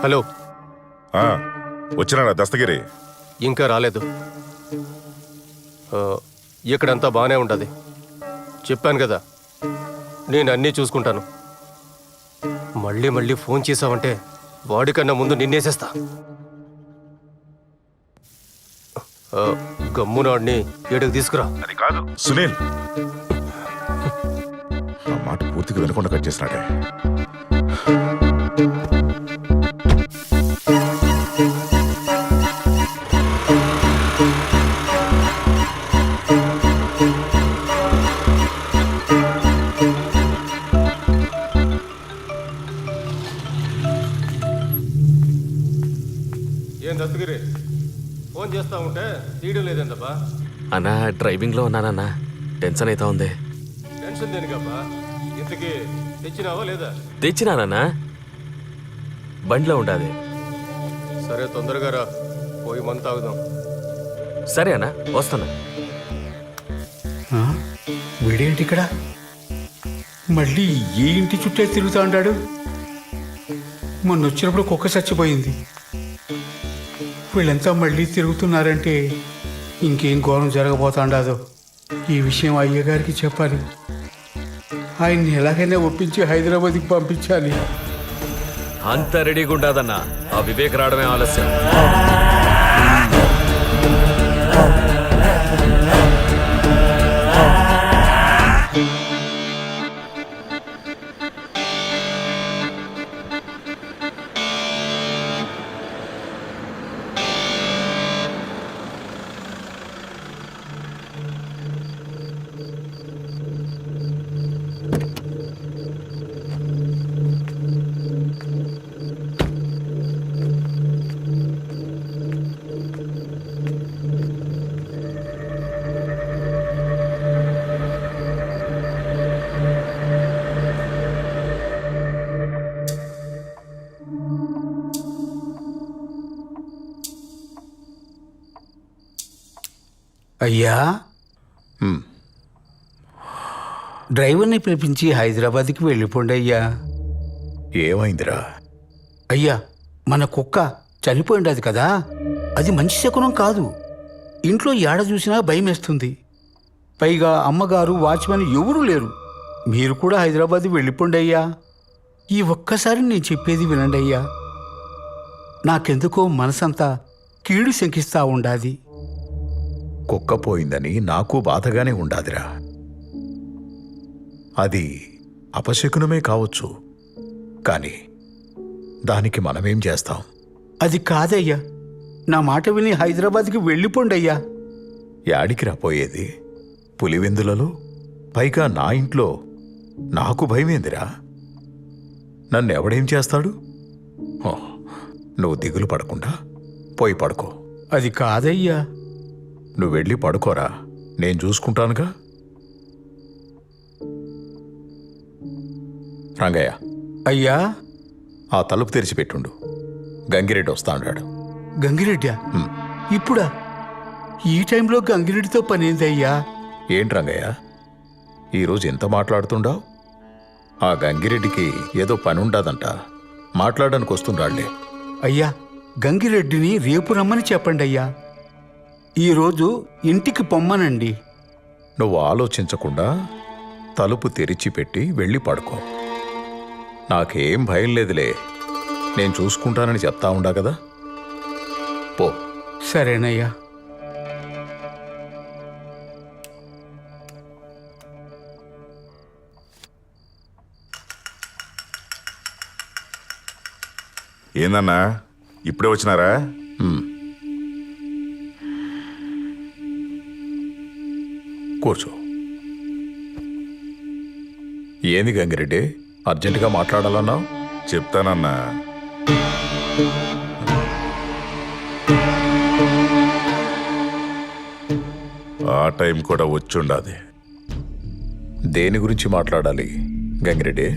హలో, వచ్చినాడా దస్తగిరి? ఇంకా రాలేదు. ఇక్కడంతా బాగానే ఉంటుంది. చెప్పాను కదా, నేను అన్నీ చూసుకుంటాను. మళ్ళీ మళ్ళీ ఫోన్ చేసావంటే వాడికన్నా ముందు నిన్నేసేస్తా. గమ్మునాడిని ఏడుకు తీసుకురా. అది కాదు సునీల్, ఆ మాట పూర్తిగా వినకుండా కట్ చేసినాడే. ఏం దస్తగిరి, ఫోన్ చేస్తా ఉంటే తీయడం లేదేందబ్బా? అన్నా డ్రైవింగ్లో ఉన్నానన్నా, టెన్షన్ అవుతా ఉంది. టెన్షన్ దేనికబ్బా? ఇంతకీ తెచ్చినావా లేదా? తెచ్చినానన్నా, బండిలో ఉండాది. సరే తొందరగా రా, పోయి మంత తాగుదాం. సరే అన్నా, వస్తాను. వీడేంటి ఇక్కడ? మళ్ళీ ఏ ఇంటి చుట్టే తిరుగుతూ ఉంటాడు? మొన్న వచ్చినప్పుడు కుక్క చచ్చిపోయింది. వీళ్ళంతా మళ్ళీ తిరుగుతున్నారంటే ఇంకేం ఘోరం జరగబోతాండాదో. ఈ విషయం అయ్యగారికి చెప్పాలి. ఆయన్ని ఎలాగైనా ఒప్పించి హైదరాబాద్కి పంపించాలి. అంత రెడీగా ఉండదన్నా, ఆ వివేక్ రావడమే ఆలస్యం. అయ్యా, డ్రైవర్ని పిలిపించి హైదరాబాద్కి వెళ్ళిపోండి అయ్యా. ఏమైందిరా? అయ్యా, మన కుక్క చనిపోయిండది కదా, అది మంచి శకునం కాదు. ఇంట్లో ఏడ చూసినా భయం వేస్తుంది. పైగా అమ్మగారు, వాచ్మెన్ ఎవరూ లేరు. మీరు కూడా హైదరాబాద్ వెళ్ళిపోండి అయ్యా. ఈ ఒక్కసారి నేను చెప్పేది వినండి అయ్యా. నాకెందుకో మనసంతా కీడు శంకిస్తా ఉండాది. కుక్క పోయిందని నాకు బాధగానే ఉండాదిరా. అది అపశకునమే కావచ్చు, కానీ దానికి మనమేం చేస్తాం? అది కాదయ్యా, నా మాట విని హైదరాబాద్కి వెళ్ళిపోండి అయ్యా. యాడికి రాపోయేది? పులివెందులలో, పైగా నా ఇంట్లో. నాకు భయమేందిరా? నన్నెవడేం చేస్తాడు? హో, నువ్వు దిగులు పడకుండా పోయి పడుకో. అది కాదయ్యా. నువ్వు వెళ్ళి పడుకోరా, నేను చూసుకుంటానుగా. రంగయ్య, అయ్యా, ఆ తలుపు తెరిచిపెట్టుండు. గంగిరెడ్డి వస్తా అన్నాడు. గంగిరెడ్డా? ఇప్పుడా? ఈ టైంలో గంగిరెడ్డితో పనేందయ్యా? ఏంటి రంగయ్య, ఈరోజు ఎంత మాట్లాడుతుండావు? ఆ గంగిరెడ్డికి ఏదో పని ఉండదంట, మాట్లాడడానికి వస్తుండాళ్లే. అయ్యా, గంగిరెడ్డిని రేపు రమ్మని చెప్పండి అయ్యా. ఈరోజు ఇంటికి పొమ్మనండి. నువ్వు ఆలోచించకుండా తలుపు తెరిచిపెట్టి వెళ్ళి పడుకో. నాకేం భయం లేదులే, నేను చూసుకుంటానని చెప్తా ఉండా కదా. పో. సరేనయ్యా. ఏందన్నా ఇప్పుడే వచ్చినారా? కూర్చో. ఏంది గంగిరెడ్డి, అర్జెంటుగా మాట్లాడాలన్నావు? చెప్తానన్నా. ఆ టైం కూడా వచ్చుండాది. దేని గురించి మాట్లాడాలి గంగిరెడ్డి?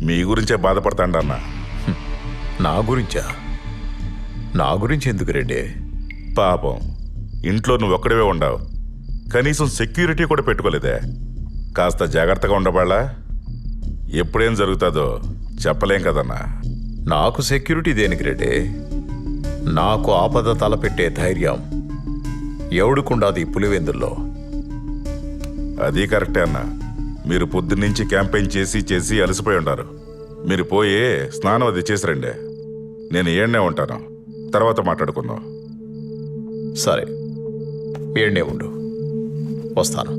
మీ గురించే బాధపడతాండన్నా. నా గురించా? నా గురించి ఎందుకు రెడ్డి? పాపం, ఇంట్లో నువ్వు ఒక్కడివే ఉండవు, కనీసం సెక్యూరిటీ కూడా పెట్టుకోలేదే. కాస్త జాగ్రత్తగా ఉండబాళ్ళా? ఎప్పుడేం జరుగుతుందో చెప్పలేం కదన్నా. నాకు సెక్యూరిటీ దేనికి రెడ్డి? నాకు ఆపద తలపెట్టే ధైర్యం ఎవడుకుండాది పులివెందుల్లో. అది కరెక్టే అన్న. మీరు పొద్దున్నుంచి క్యాంపెయిన్ చేసి అలసిపోయి ఉంటారు. మీరు పోయి స్నానం అది చేసి రండి. నేను ఏడ్నే ఉంటాను, తర్వాత మాట్లాడుకుందాం. సరే, ఏడ్నే ఉండు, వస్తాను.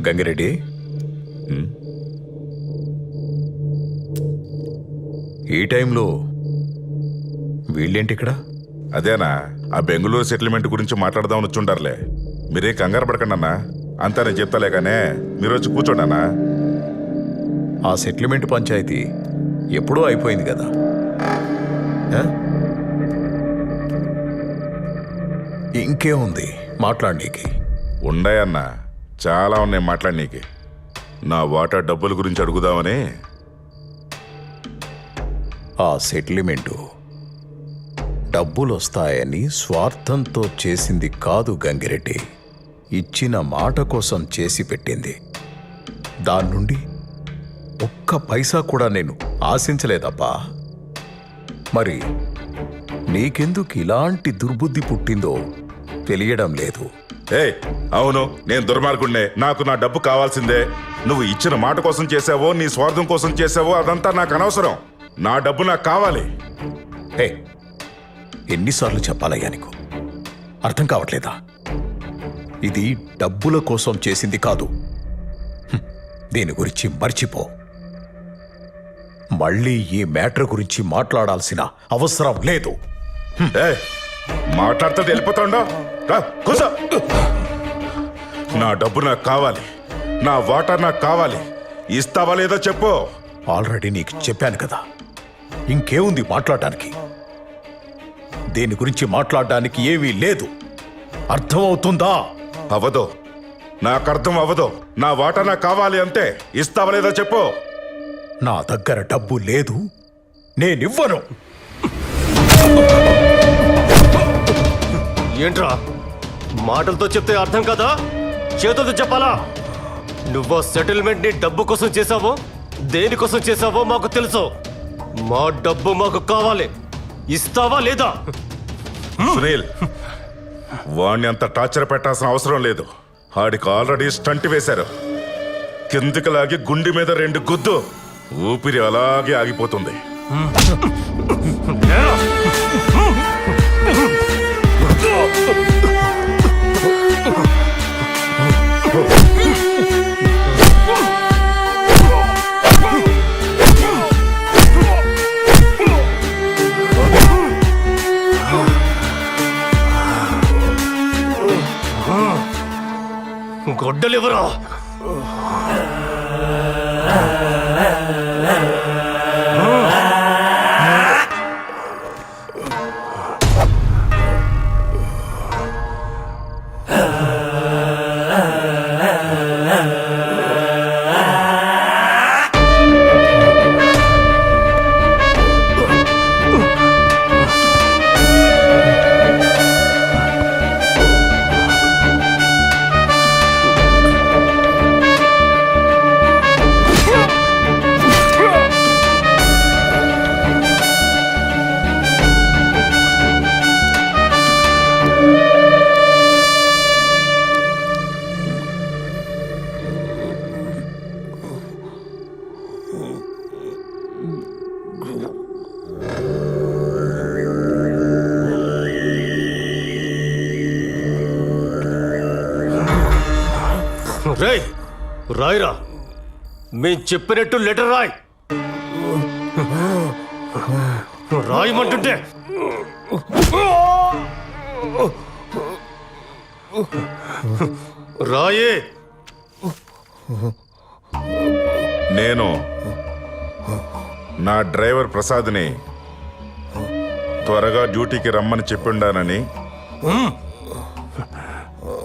గంగిరెడ్డి, ఈ టైంలో వీళ్ళేంటి ఇక్కడ? అదేనా, ఆ బెంగళూరు సెటిల్మెంట్ గురించి మాట్లాడదామని వచ్చుంటారులే. మీరే కంగారు పడకండి అన్నా, అంతా నేను చెప్తాలే కానీ మీరు వచ్చి కూర్చోండి అన్నా. ఆ సెటిల్మెంట్ పంచాయతీ ఎప్పుడూ అయిపోయింది కదా. ఇంకేముంది మాట్లాడనీకి? ఉన్నాయన్నా, చాలా ఉన్నాయి మాట్లాడనీకి. నా వాటా డబ్బుల గురించి అడుగుదామని. ఆ సెటిల్మెంటు డబ్బులు వస్తాయని స్వార్థంతో చేసింది కాదు గంగిరెడ్డి. ఇచ్చిన మాట కోసం చేసి పెట్టింది. దాని నుండి ఒక్క పైసా కూడా నేను ఆశించలేదప్పా. మరి నీకెందుకు ఇలాంటి దుర్బుద్ధి పుట్టిందో తెలియడం లేదు. అవును, నేను దుర్మార్గుడినే. నాకు నా డబ్బు కావాల్సిందే. నువ్వు ఇచ్చిన మాట కోసం చేసావో నీ స్వార్థం కోసం చేసావో అదంతా నాకు అనవసరం. నా డబ్బు నాకు కావాలి. ఎన్నిసార్లు చెప్పాలయ్యా నీకు? అర్థం కావట్లేదా? ఇది డబ్బుల కోసం చేసింది కాదు. దీని గురించి మర్చిపో. మళ్ళీ ఈ మ్యాటర్ గురించి మాట్లాడాల్సిన అవసరం లేదు. మాట్లాడితే వెళ్ళిపోతాండో. కూసో. నా డబ్బు నాకు కావాలి, నా వాటర్ నాకు కావాలి. ఇస్తావా లేదో చెప్పు. ఆల్రెడీ నీకు చెప్పాను కదా, ఇంకేముంది మాట్లాడడానికి? దీని గురించి మాట్లాడడానికి ఏమీ లేదు. అర్థమవుతుందా? అవదో, నాకు అర్థం అవ్వదు. నా వాటా నాకు కావాలి అంతే. ఇస్తావా లేదా చెప్పు. నా దగ్గర డబ్బు లేదు, నేనివ్వను. ఏంట్రా మాటలతో చెప్తే అర్థం కదా, చేతులతో చెప్పాలా? నువ్వు సెటిల్మెంట్ ని డబ్బు కోసం చేసావో దేనికోసం చేసావో మాకు తెలుసు. మా డబ్బు మాకు కావాలి, ఇస్తావా లేదా? సునీల్, వాణ్ణి అంత టార్చర్ పెట్టాల్సిన అవసరం లేదు. ఆడికి ఆల్రెడీ స్టంట్ వేశారు. కిందికి లాగి గుండె మీద 2 గుద్దు, ఊపిరి అలాగే ఆగిపోతుంది. గొడ్డలివరా? రేయ్, రాయిరా. మేం చెప్పినట్టు లెటర్ రాయ్. రాయమంటుంటే రాయే. నేను నా డ్రైవర్ ప్రసాద్ని త్వరగా డ్యూటీకి రమ్మని చెప్పిండానని,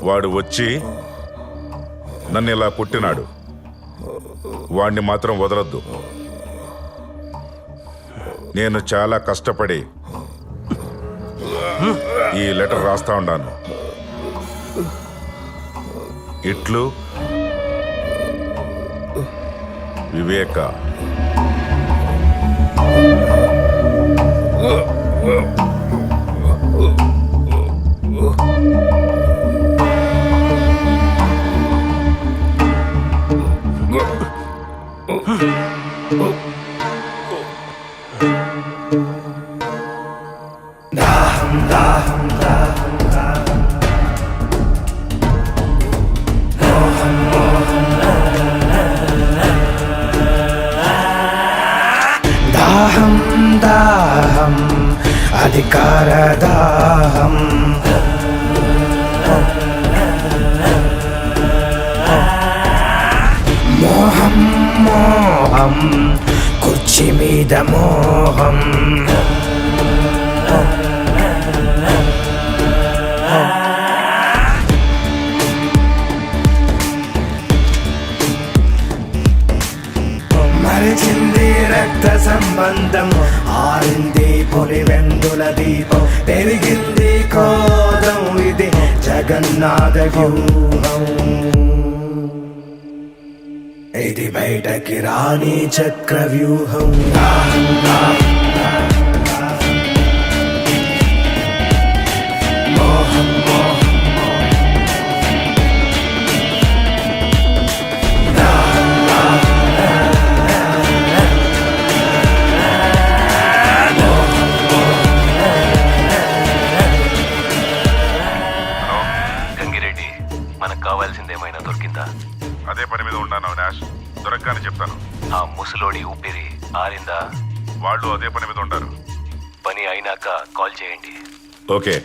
వాడు వచ్చి నన్ను ఇలా పుట్టినాడు. వాణ్ణి మాత్రం వదలొద్దు. నేను చాలా కష్టపడి ఈ లెటర్ రాస్తా ఉన్నాను. ఇట్లు వివేక. దాహం దాహం అధికార దాహం, మోహం మోహం కుర్చీ మీద మోహం, మరిచింది రక్త సంబంధం, ఆరింది పులివెందుల దీపం, పెరిగింది క్రోధం, ఇది జగన్నాథ వ్యూహం, ఇది బయటకి రాని చక్ర వ్యూహం. మోహం మోహం గంగిరెడ్డి, మనకు కావాల్సిందేమైనా దొరికిందా? అదే పని మీద ఉన్నాను నాష్. దొరకగానే చెప్తాను. ఆ ముసలోడి ఊపిరి ఆరిందా? వాళ్ళు అదే పని మీద ఉంటారు. పని అయినాక కాల్ చేయండి. ఓకే.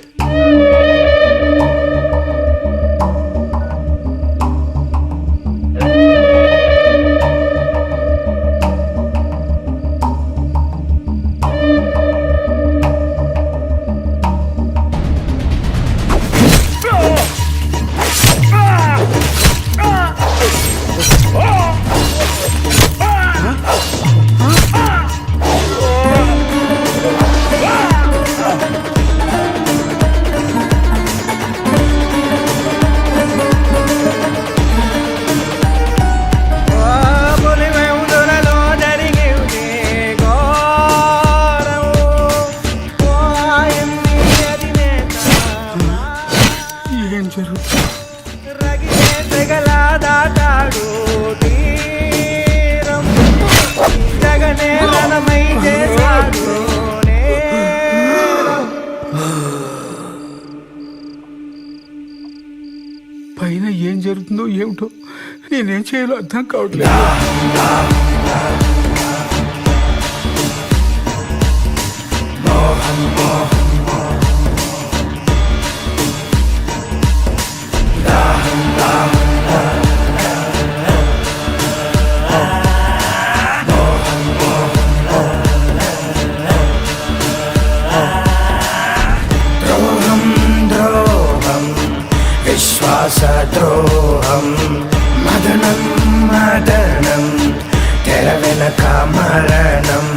నేనేం చేయాలో అర్థం కావట్లేదు. విశ్వాసద్రోహం మదనం మదనం తెర వెనక మరణం.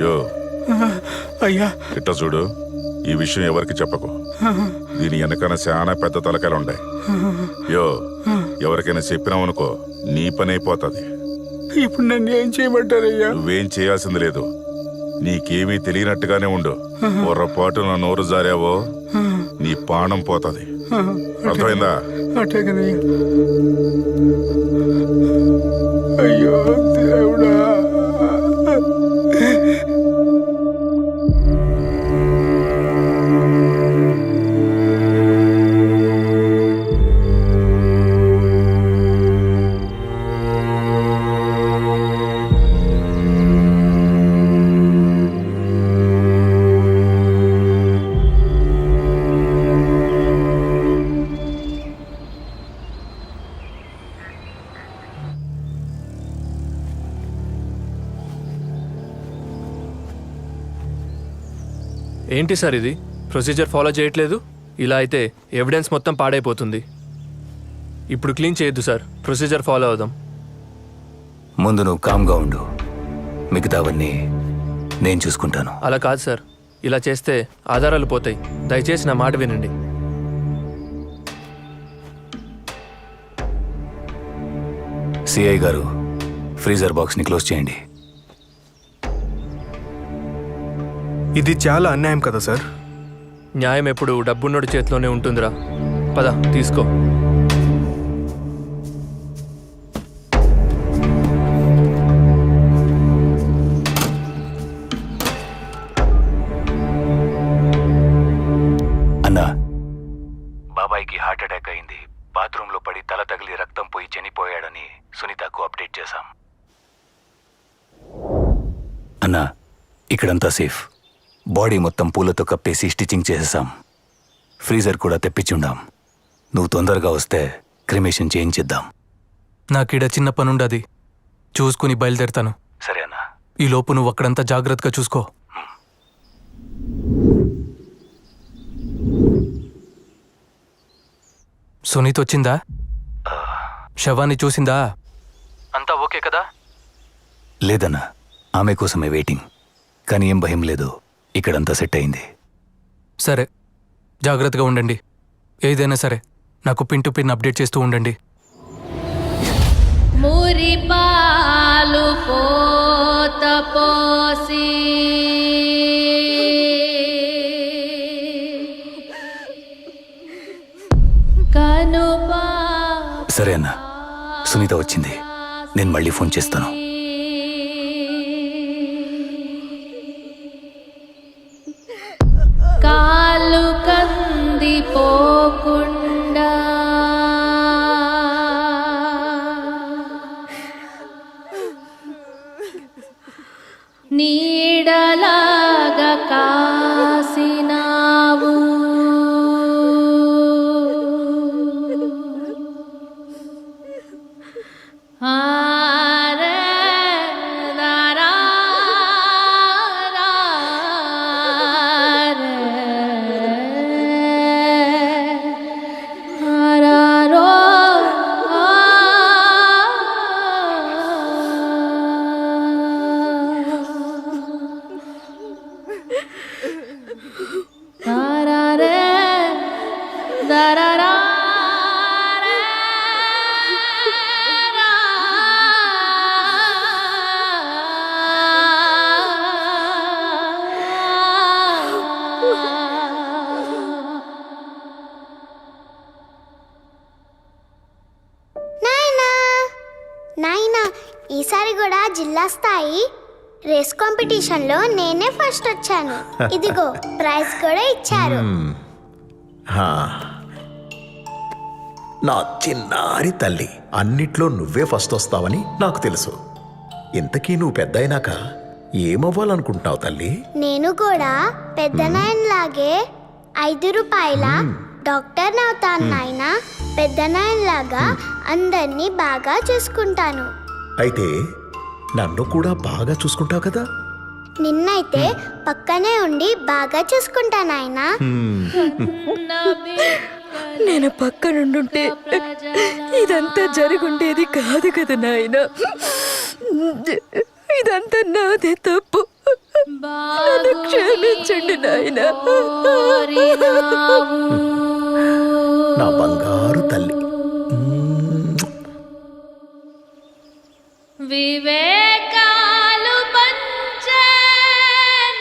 యో అయ్యా, ఇట్లా చూడు, ఈ విషయం ఎవరికి చెప్పకు. దీని వెనకన చాలా పెద్ద తలకాయలు ఉంటాయి. యో ఎవరికైనా చెప్పినావనుకో నీ పని అయిపోతుంది. ఇప్పుడు నన్ను ఏం చేయమంటారయ్యా? నువ్వేం చేయాల్సింది లేదు. నీకేమీ తెలియనట్టుగానే ఉండు. పొరపాటు నా నోరు జారావో నీ ప్రాణం పోతుంది. అర్థమైందా? అట్టేగనయ్యా. అయ్యో దేవుడా. ఏంటి సార్ ఇది? ప్రొసీజర్ ఫాలో చేయట్లేదు. ఇలా అయితే ఎవిడెన్స్ మొత్తం పాడైపోతుంది. ఇప్పుడు క్లీన్ చేయొద్దు సార్, ప్రొసీజర్ ఫాలో అవుదాం. ముందు నువ్వు కామ్గా ఉండు, మిగతావన్నీ నేను చూసుకుంటాను. అలా కాదు సార్, ఇలా చేస్తే ఆధారాలు పోతాయి. దయచేసి నా మాట వినండి. సిఐ గారు, ఫ్రీజర్ బాక్స్ని క్లోజ్ చేయండి. ఇది చాలా అన్యాయం కదా సార్. న్యాయం ఎప్పుడు డబ్బున్నోడి చేతిలోనే ఉంటుందిరా. పద తీసుకో. అన్నా, బాబాయ్కి హార్ట్ అటాక్ అయింది. బాత్రూంలో పడి తల తగిలి రక్తం పోయి చనిపోయాడని సునీతకు అప్డేట్ చేశాం. అన్నా, ఇక్కడంతా సేఫ్. బాడీ మొత్తం పూలతో కప్పేసి స్టిచ్చింగ్ చేసేసాం. ఫ్రీజర్ కూడా తెప్పించుండాం. నువ్వు తొందరగా వస్తే క్రిమేషన్ చేయించిద్దాం. నాకీడ చిన్న పనుండది, చూసుకుని బయలుదేరుతాను. సరే అన్నా. ఈ లోపు నువ్వు అక్కడంతా జాగ్రత్తగా చూసుకో. సునీత్ వచ్చిందా? శవాన్ని చూసిందా? అంతా ఓకే కదా? లేదన్నా, ఆమె కోసమే వెయిటింగ్. కానీ ఏం భయం లేదు, ఇక్కడంతా సెట్ అయింది. సరే, జాగ్రత్తగా ఉండండి. ఏదైనా సరే నాకు పిన్ టు పిన్ అప్డేట్ చేస్తూ ఉండండి. మురిపాలు పోత పోసి కనుపా. సరే అన్నా, సునీత వచ్చింది. నేను మళ్ళీ ఫోన్ చేస్తాను. కాలు కందిపోకుండా నీడలాగా కాసినావు. నాయనా ఈసారి కూడా జిల్లా స్థాయి రేస్ కాంపిటీషన్లో నేనే ఫస్ట్ వచ్చాను. ఇదిగో ప్రైజ్ కూడా ఇచ్చారు. హా. నా చిన్నారి తల్లి, అన్నిట్లో నువ్వే ఫస్ట్ వస్తావని నాకు తెలుసు. ఇంతకీ నువ్వు పెద్ద అయినాక ఏమవ్వాలనుకుంటున్నావు తల్లి? నేను కూడా పెద్ద నాయనలాగే 5 రూపాయల డాక్టర్ అవుతాను నాయనా. పెద్ద నాయనలాగా అందరినీ బాగా చూసుకుంటాను. అయితే నన్ను కూడా బాగా చూసుకుంటావు కదా? నిన్నైతే పక్కనే ఉండి బాగా చూసుకుంటా నాయనా. నేను పక్కనుండుంటే ఇదంతా జరుగుండేది కాదు కదా నాయన. ఇదంతా నాదే తప్పు. నన్ను క్షమించండి నాయన. నా బంగారు తల్లి. వివేకాలు పంచే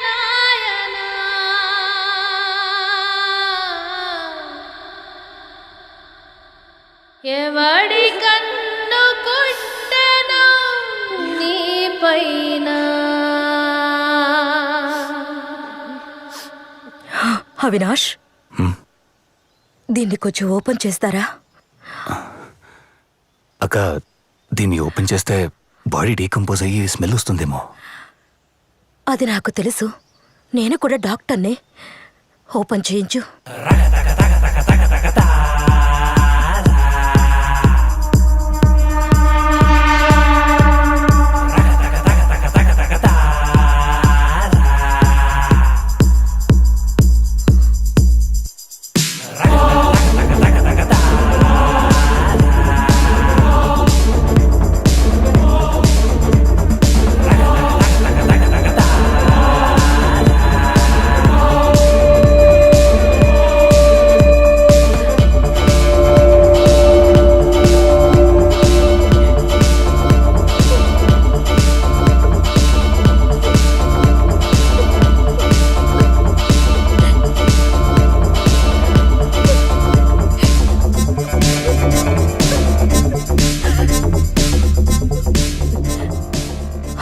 నాయనా, ఎవడి కన్ను కుట్టెను నీ పైన. అవినాష్, దీన్ని కొంచెం ఓపెన్ చేస్తారా? అక్క, దీన్ని ఓపెన్ చేస్తే బాడీ డీకంపోజ్ అయ్యి స్మెల్ వస్తుందేమో. అది నాకు తెలుసు. నేను కూడా డాక్టర్నే. ఓపెన్ చేయించు.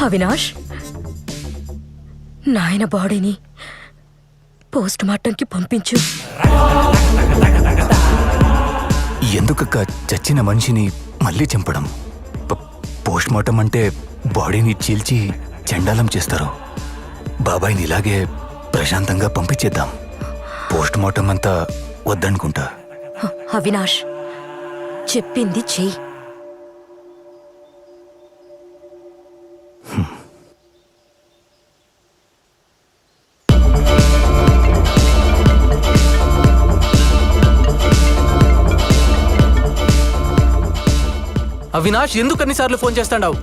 అవినాష్, నాయన బాడీని పోస్ట్ మార్టంకి పంపించు. ఎందుకక్క చచ్చిన మనిషిని మళ్ళీ చంపడం? పోస్ట్ మార్టం అంటే బాడీని చీల్చి చండాలం చేస్తారు. బాబాయ్ని ఇలాగే ప్రశాంతంగా పంపించేద్దాం. పోస్ట్ మార్టం అంతా వద్దనుకుంటా. అవినాష్, చెప్పింది చెయ్యి. అవినాష్, ఎందుకు అన్నిసార్లు ఫోన్ చేస్తాడావు?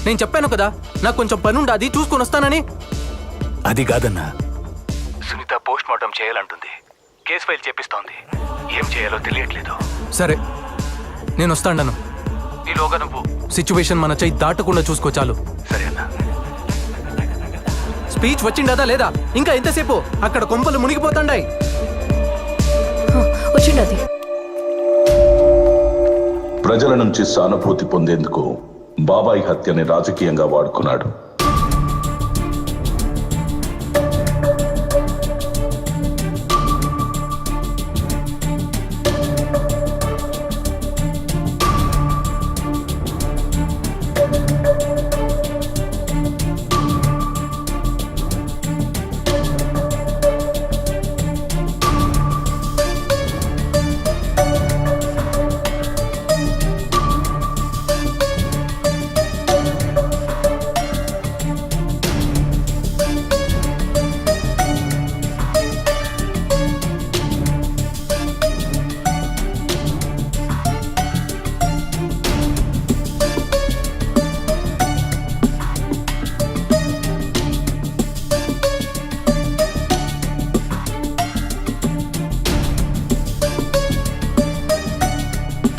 నేను చెప్పాను కదా, నాకు కొంచెం పని ఉండాది, చూసుకొని వస్తానని. అది కాదన్నా, సునీత పోస్ట్ మార్టం చేయాలంటుంది. కేసు ఫైల్ చేపిస్తోంది. ఏం చేయాలో తెలియట్లేదు. సరే, నేను వస్తాను. ఈలోగా నువ్వు సిచ్యువేషన్ మన చెయ్యి దాటకుండా చూసుకో చాలు. సరే అన్నా. స్పీచ్ వచ్చిండదా లేదా? ఇంకా ఎంతసేపు? అక్కడ కొంపలు మునిగిపోతాండాయి. వచ్చిండది. ప్రజల నుంచి సానుభూతి పొందేందుకు బాబాయ్ హత్యని రాజకీయంగా వాడుకున్నాడు.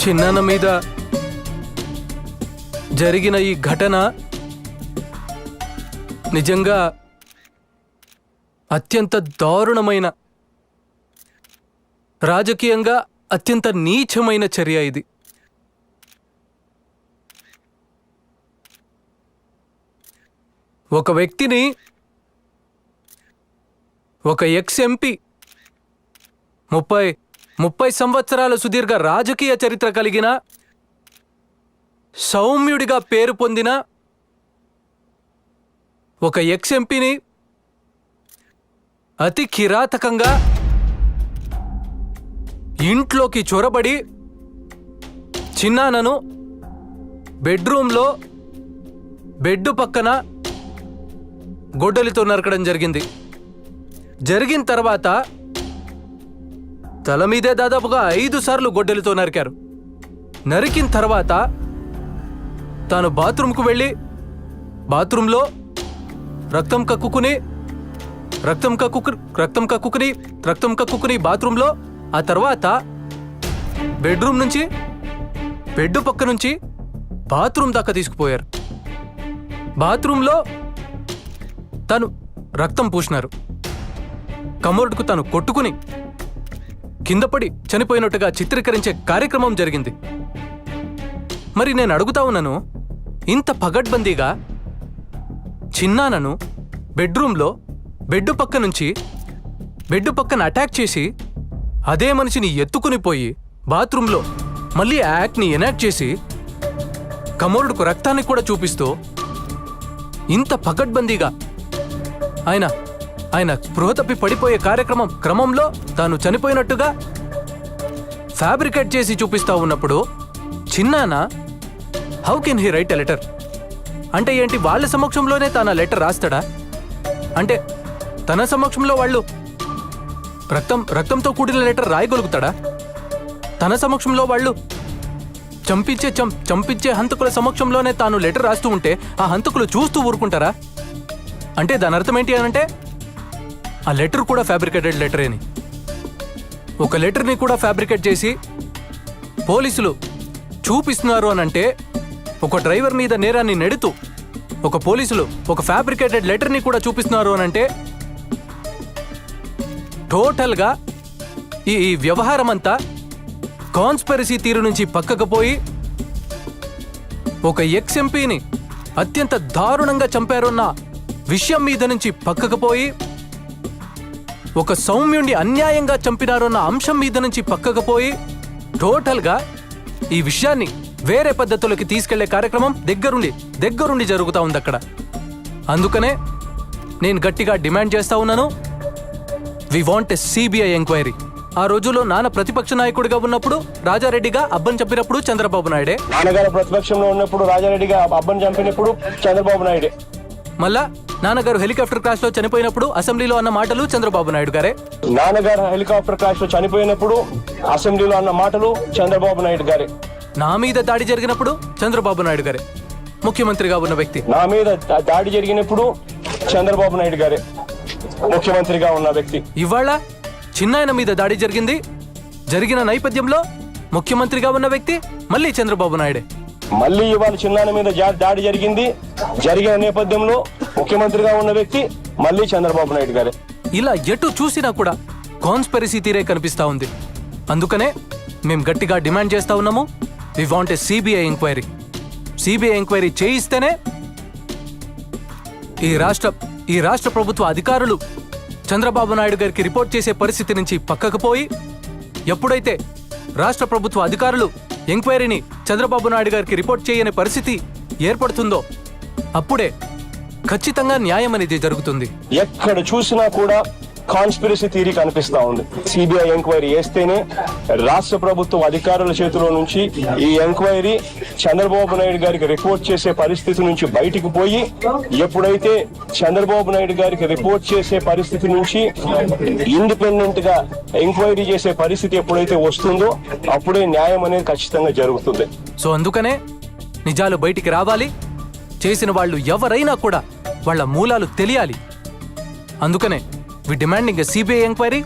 చిన్నాన్న మీద జరిగిన ఈ ఘటన నిజంగా అత్యంత దారుణమైన, రాజకీయంగా అత్యంత నీచమైన చర్య ఇది. ఒక వ్యక్తిని, ఒక ఎక్స్ ఎంపీ, 30 సంవత్సరాల సుదీర్ఘ రాజకీయ చరిత్ర కలిగిన, సౌమ్యుడిగా పేరు పొందిన ఒక ఎక్స్ ఎంపీని అతి కిరాతకంగా ఇంట్లోకి చొరబడి చిన్నానను బెడ్రూమ్లో బెడ్ పక్కన గొడ్డలితో నరకడం జరిగింది. జరిగిన తర్వాత తల మీదే దాదాపుగా 5 సార్లు గొడ్డలితో నరికారు. నరికిన తర్వాత తాను బాత్రూంకు వెళ్ళి బాత్రూంలో రక్తం కక్కుకుని బాత్రూంలో, ఆ తర్వాత బెడ్రూమ్ నుంచి బెడ్ పక్క నుంచి బాత్రూమ్ దాకా తీసుకుపోయారు. బాత్రూంలో తను రక్తం పూసినారు. కమోడ్కు తను కొట్టుకుని కిందపడి చనిపోయినట్టుగా చిత్రీకరించే కార్యక్రమం జరిగింది. మరి నేను అడుగుతా ఉన్నాను, ఇంత పగడ్బందీగా చిన్నానను బెడ్రూమ్లో బెడ్ పక్కన అటాక్ చేసి అదే మనిషిని ఎత్తుకుని పోయి బాత్రూంలో మళ్ళీ ఆ యాక్ట్ని ఎనాక్ట్ చేసి కమోరుడుకు రక్తాన్ని కూడా చూపిస్తూ ఇంత పగడ్బందీగా ఆయన స్పృహ తప్పి పడిపోయే క్రమంలో తాను చనిపోయినట్టుగా ఫ్యాబ్రికేట్ చేసి చూపిస్తా ఉన్నప్పుడు చిన్నాన how can he write a letter? అంటే ఏంటి, వాళ్ళ సమక్షంలోనే తాను లెటర్ రాస్తాడా? అంటే తన సమక్షంలో వాళ్ళు రక్తంతో కూడిన లెటర్ రాయగలుగుతాడా? తన సమక్షంలో వాళ్ళు చంపించే హంతకుల సమక్షంలోనే తాను లెటర్ రాస్తూ ఉంటే ఆ హంతకులు చూస్తూ ఊరుకుంటారా? అంటే దాని అర్థం ఏంటి అనంటే ఆ లెటర్ కూడా ఫ్యాబ్రికేటెడ్ లెటరేని. ఒక లెటర్ని కూడా ఫ్యాబ్రికేట్ చేసి పోలీసులు చూపిస్తున్నారు అనంటే, ఒక డ్రైవర్ మీద నేరాన్ని నెడుతూ ఒక పోలీసులు ఒక ఫ్యాబ్రికేటెడ్ లెటర్ని కూడా చూపిస్తున్నారు అనంటే టోటల్గా ఈ వ్యవహారం అంతా కాన్స్పిరసీ తీరు నుంచి పక్కకు పోయి ఒక ఎక్స్ ఎంపీని అత్యంత దారుణంగా చంపారన్న విషయం మీద నుంచి పక్కకు పోయి ఒక సౌమ్యుణ్ణి అన్యాయంగా చంపినారన్న అంశం మీద నుంచి పక్కకు పోయి టోటల్గా ఈ విషయాన్ని వేరే పద్ధతులకి తీసుకెళ్లే కార్యక్రమం దగ్గరుండి జరుగుతూ ఉంది అక్కడ. అందుకనే నేను గట్టిగా డిమాండ్ చేస్తా ఉన్నాను, we want a CBI enquiry. ఆ రోజుల్లో నాన్న ప్రతిపక్ష నాయకుడిగా ఉన్నప్పుడు రాజారెడ్డిగా అబ్బన్ చంపినప్పుడు చంద్రబాబు నాయుడే, నాన్నగారు ప్రతిపక్షంలో ఉన్నప్పుడు రాజారెడ్డిగా అబ్బన్ చంపినప్పుడు చంద్రబాబు నాయుడే, మళ్ళా నాన్నగారు హెలికాప్టర్ క్రాష్ లో చనిపోయినప్పుడు అసెంబ్లీలో అన్న మాటలు చంద్రబాబు నాయుడు గారే, నాన్నగారు హెలికాప్టర్ క్రాష్ లో చనిపోయినప్పుడు అసెంబ్లీలో అన్న మాటలు చంద్రబాబు నాయుడు గారే, నా మీద దాడి జరిగినప్పుడు చంద్రబాబు నాయుడు గారే ముఖ్యమంత్రిగా ఉన్న వ్యక్తి, నా మీద దాడి జరిగినప్పుడు చంద్రబాబు నాయుడు గారే ముఖ్యమంత్రిగా ఉన్న వ్యక్తి. ఇవాళ చిన్నాయన మీద దాడి జరిగిన నేపథ్యంలో ముఖ్యమంత్రిగా ఉన్న వ్యక్తి మళ్ళీ చంద్రబాబు నాయుడే. మళ్ళీ ఇవాళ చిన్నాయన మీద దాడి జరిగిన నేపథ్యంలో ముఖ్యమంత్రిగా ఉన్న వ్యక్తి మళ్ళీ చంద్రబాబు నాయుడు గారే. ఇలా ఎటు చూసినా కూడా కాన్స్పిరసీ తీరే కనిపిస్తా ఉంది. అందుకనే మేము గట్టిగా డిమాండ్ చేస్తా ఉన్నాము, we want a CBI enquiry. CBI enquiry చేయిస్తేనే ఈ రాష్ట్ర ప్రభుత్వ అధికారులు చంద్రబాబు నాయుడు గారికి రిపోర్ట్ చేసే పరిస్థితి నుంచి పక్కకు పోయి, ఎప్పుడైతే రాష్ట్ర ప్రభుత్వ అధికారులు ఎంక్వైరీని చంద్రబాబు నాయుడు గారికి రిపోర్ట్ చేయని పరిస్థితి ఏర్పడుతుందో అప్పుడే ఖచ్చితంగా న్యాయం అనేది జరుగుతుంది. ఎక్కడ చూసినా కూడా కాన్స్పిరసీ థియరీ కనిపిస్తా ఉంది. సిబిఐ ఎంక్వైరీ చేస్తేనే రాష్ట్ర ప్రభుత్వం అధికారుల చేతిలో నుంచి ఈ ఎంక్వైరీ చంద్రబాబు నాయుడు గారికి రిపోర్ట్ చేసే పరిస్థితి నుంచి బయటికి పోయి, ఎప్పుడైతే చంద్రబాబు నాయుడు గారికి రిపోర్ట్ చేసే పరిస్థితి నుంచి ఇండిపెండెంట్ గా ఎంక్వైరీ చేసే పరిస్థితి ఎప్పుడైతే వస్తుందో అప్పుడే న్యాయం అనేది ఖచ్చితంగా జరుగుతుంది. సో అందుకనే నిజాలు బయటికి రావాలి, చేసిన వాళ్ళు ఎవరైనా కూడా వాళ్ళ మూలాలు తెలియాలి. అందుకనే వి డిమాండింగ్ ఎ సిబిఐ ఎంక్వైరీ.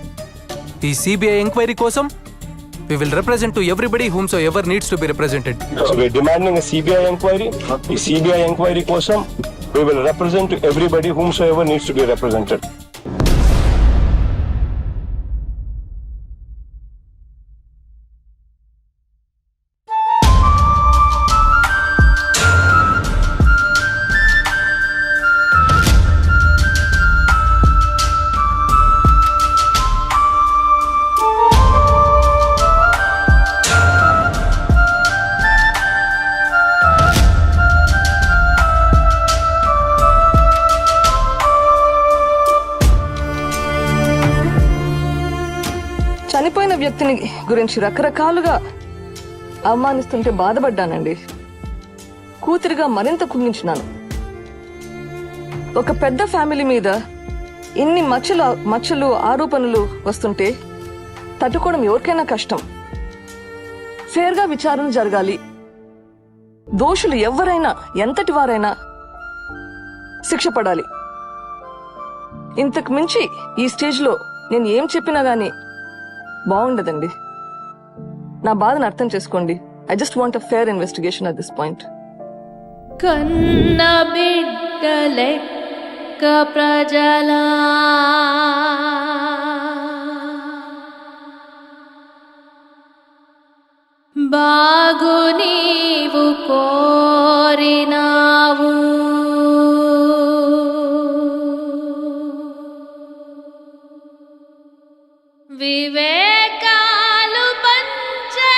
ఈ సిబిఐ ఎంక్వైరీ కోసం we will represent to everybody whomsoever needs to be represented. So we are demanding a CBI inquiry. The CBI inquiry kosam we will represent to everybody whomsoever needs to be represented. వ్యక్తిని గురించి రకరకాలుగా అవమానిస్తుంటే బాధపడ్డానండి. కూతురిగా మరింత కుంగించినాను. ఒక పెద్ద family మీద ఇన్ని మచ్చలు ఆరోపణలు వస్తుంటే తట్టుకోవడం ఎవరికైనా కష్టం. ఫేర్గా విచారణ జరగాలి. దోషులు ఎవరైనా, ఎంతటి వారైనా శిక్ష పడాలి. ఇంతకు మించి ఈ స్టేజ్లో నేను ఏం చెప్పినా గానీ బాగుండదండి. నా బాధను అర్థం చేసుకోండి. I just want a fair investigation at this point. కన్న బిడ్డలెక్క ప్రజలా బాగు నీవు కోరినావు, వివేకాలు పంచే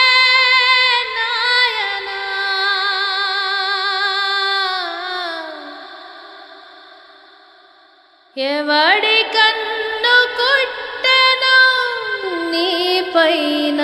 నాయనా, ఎవడి కన్ను కుట్టెను నీ పైన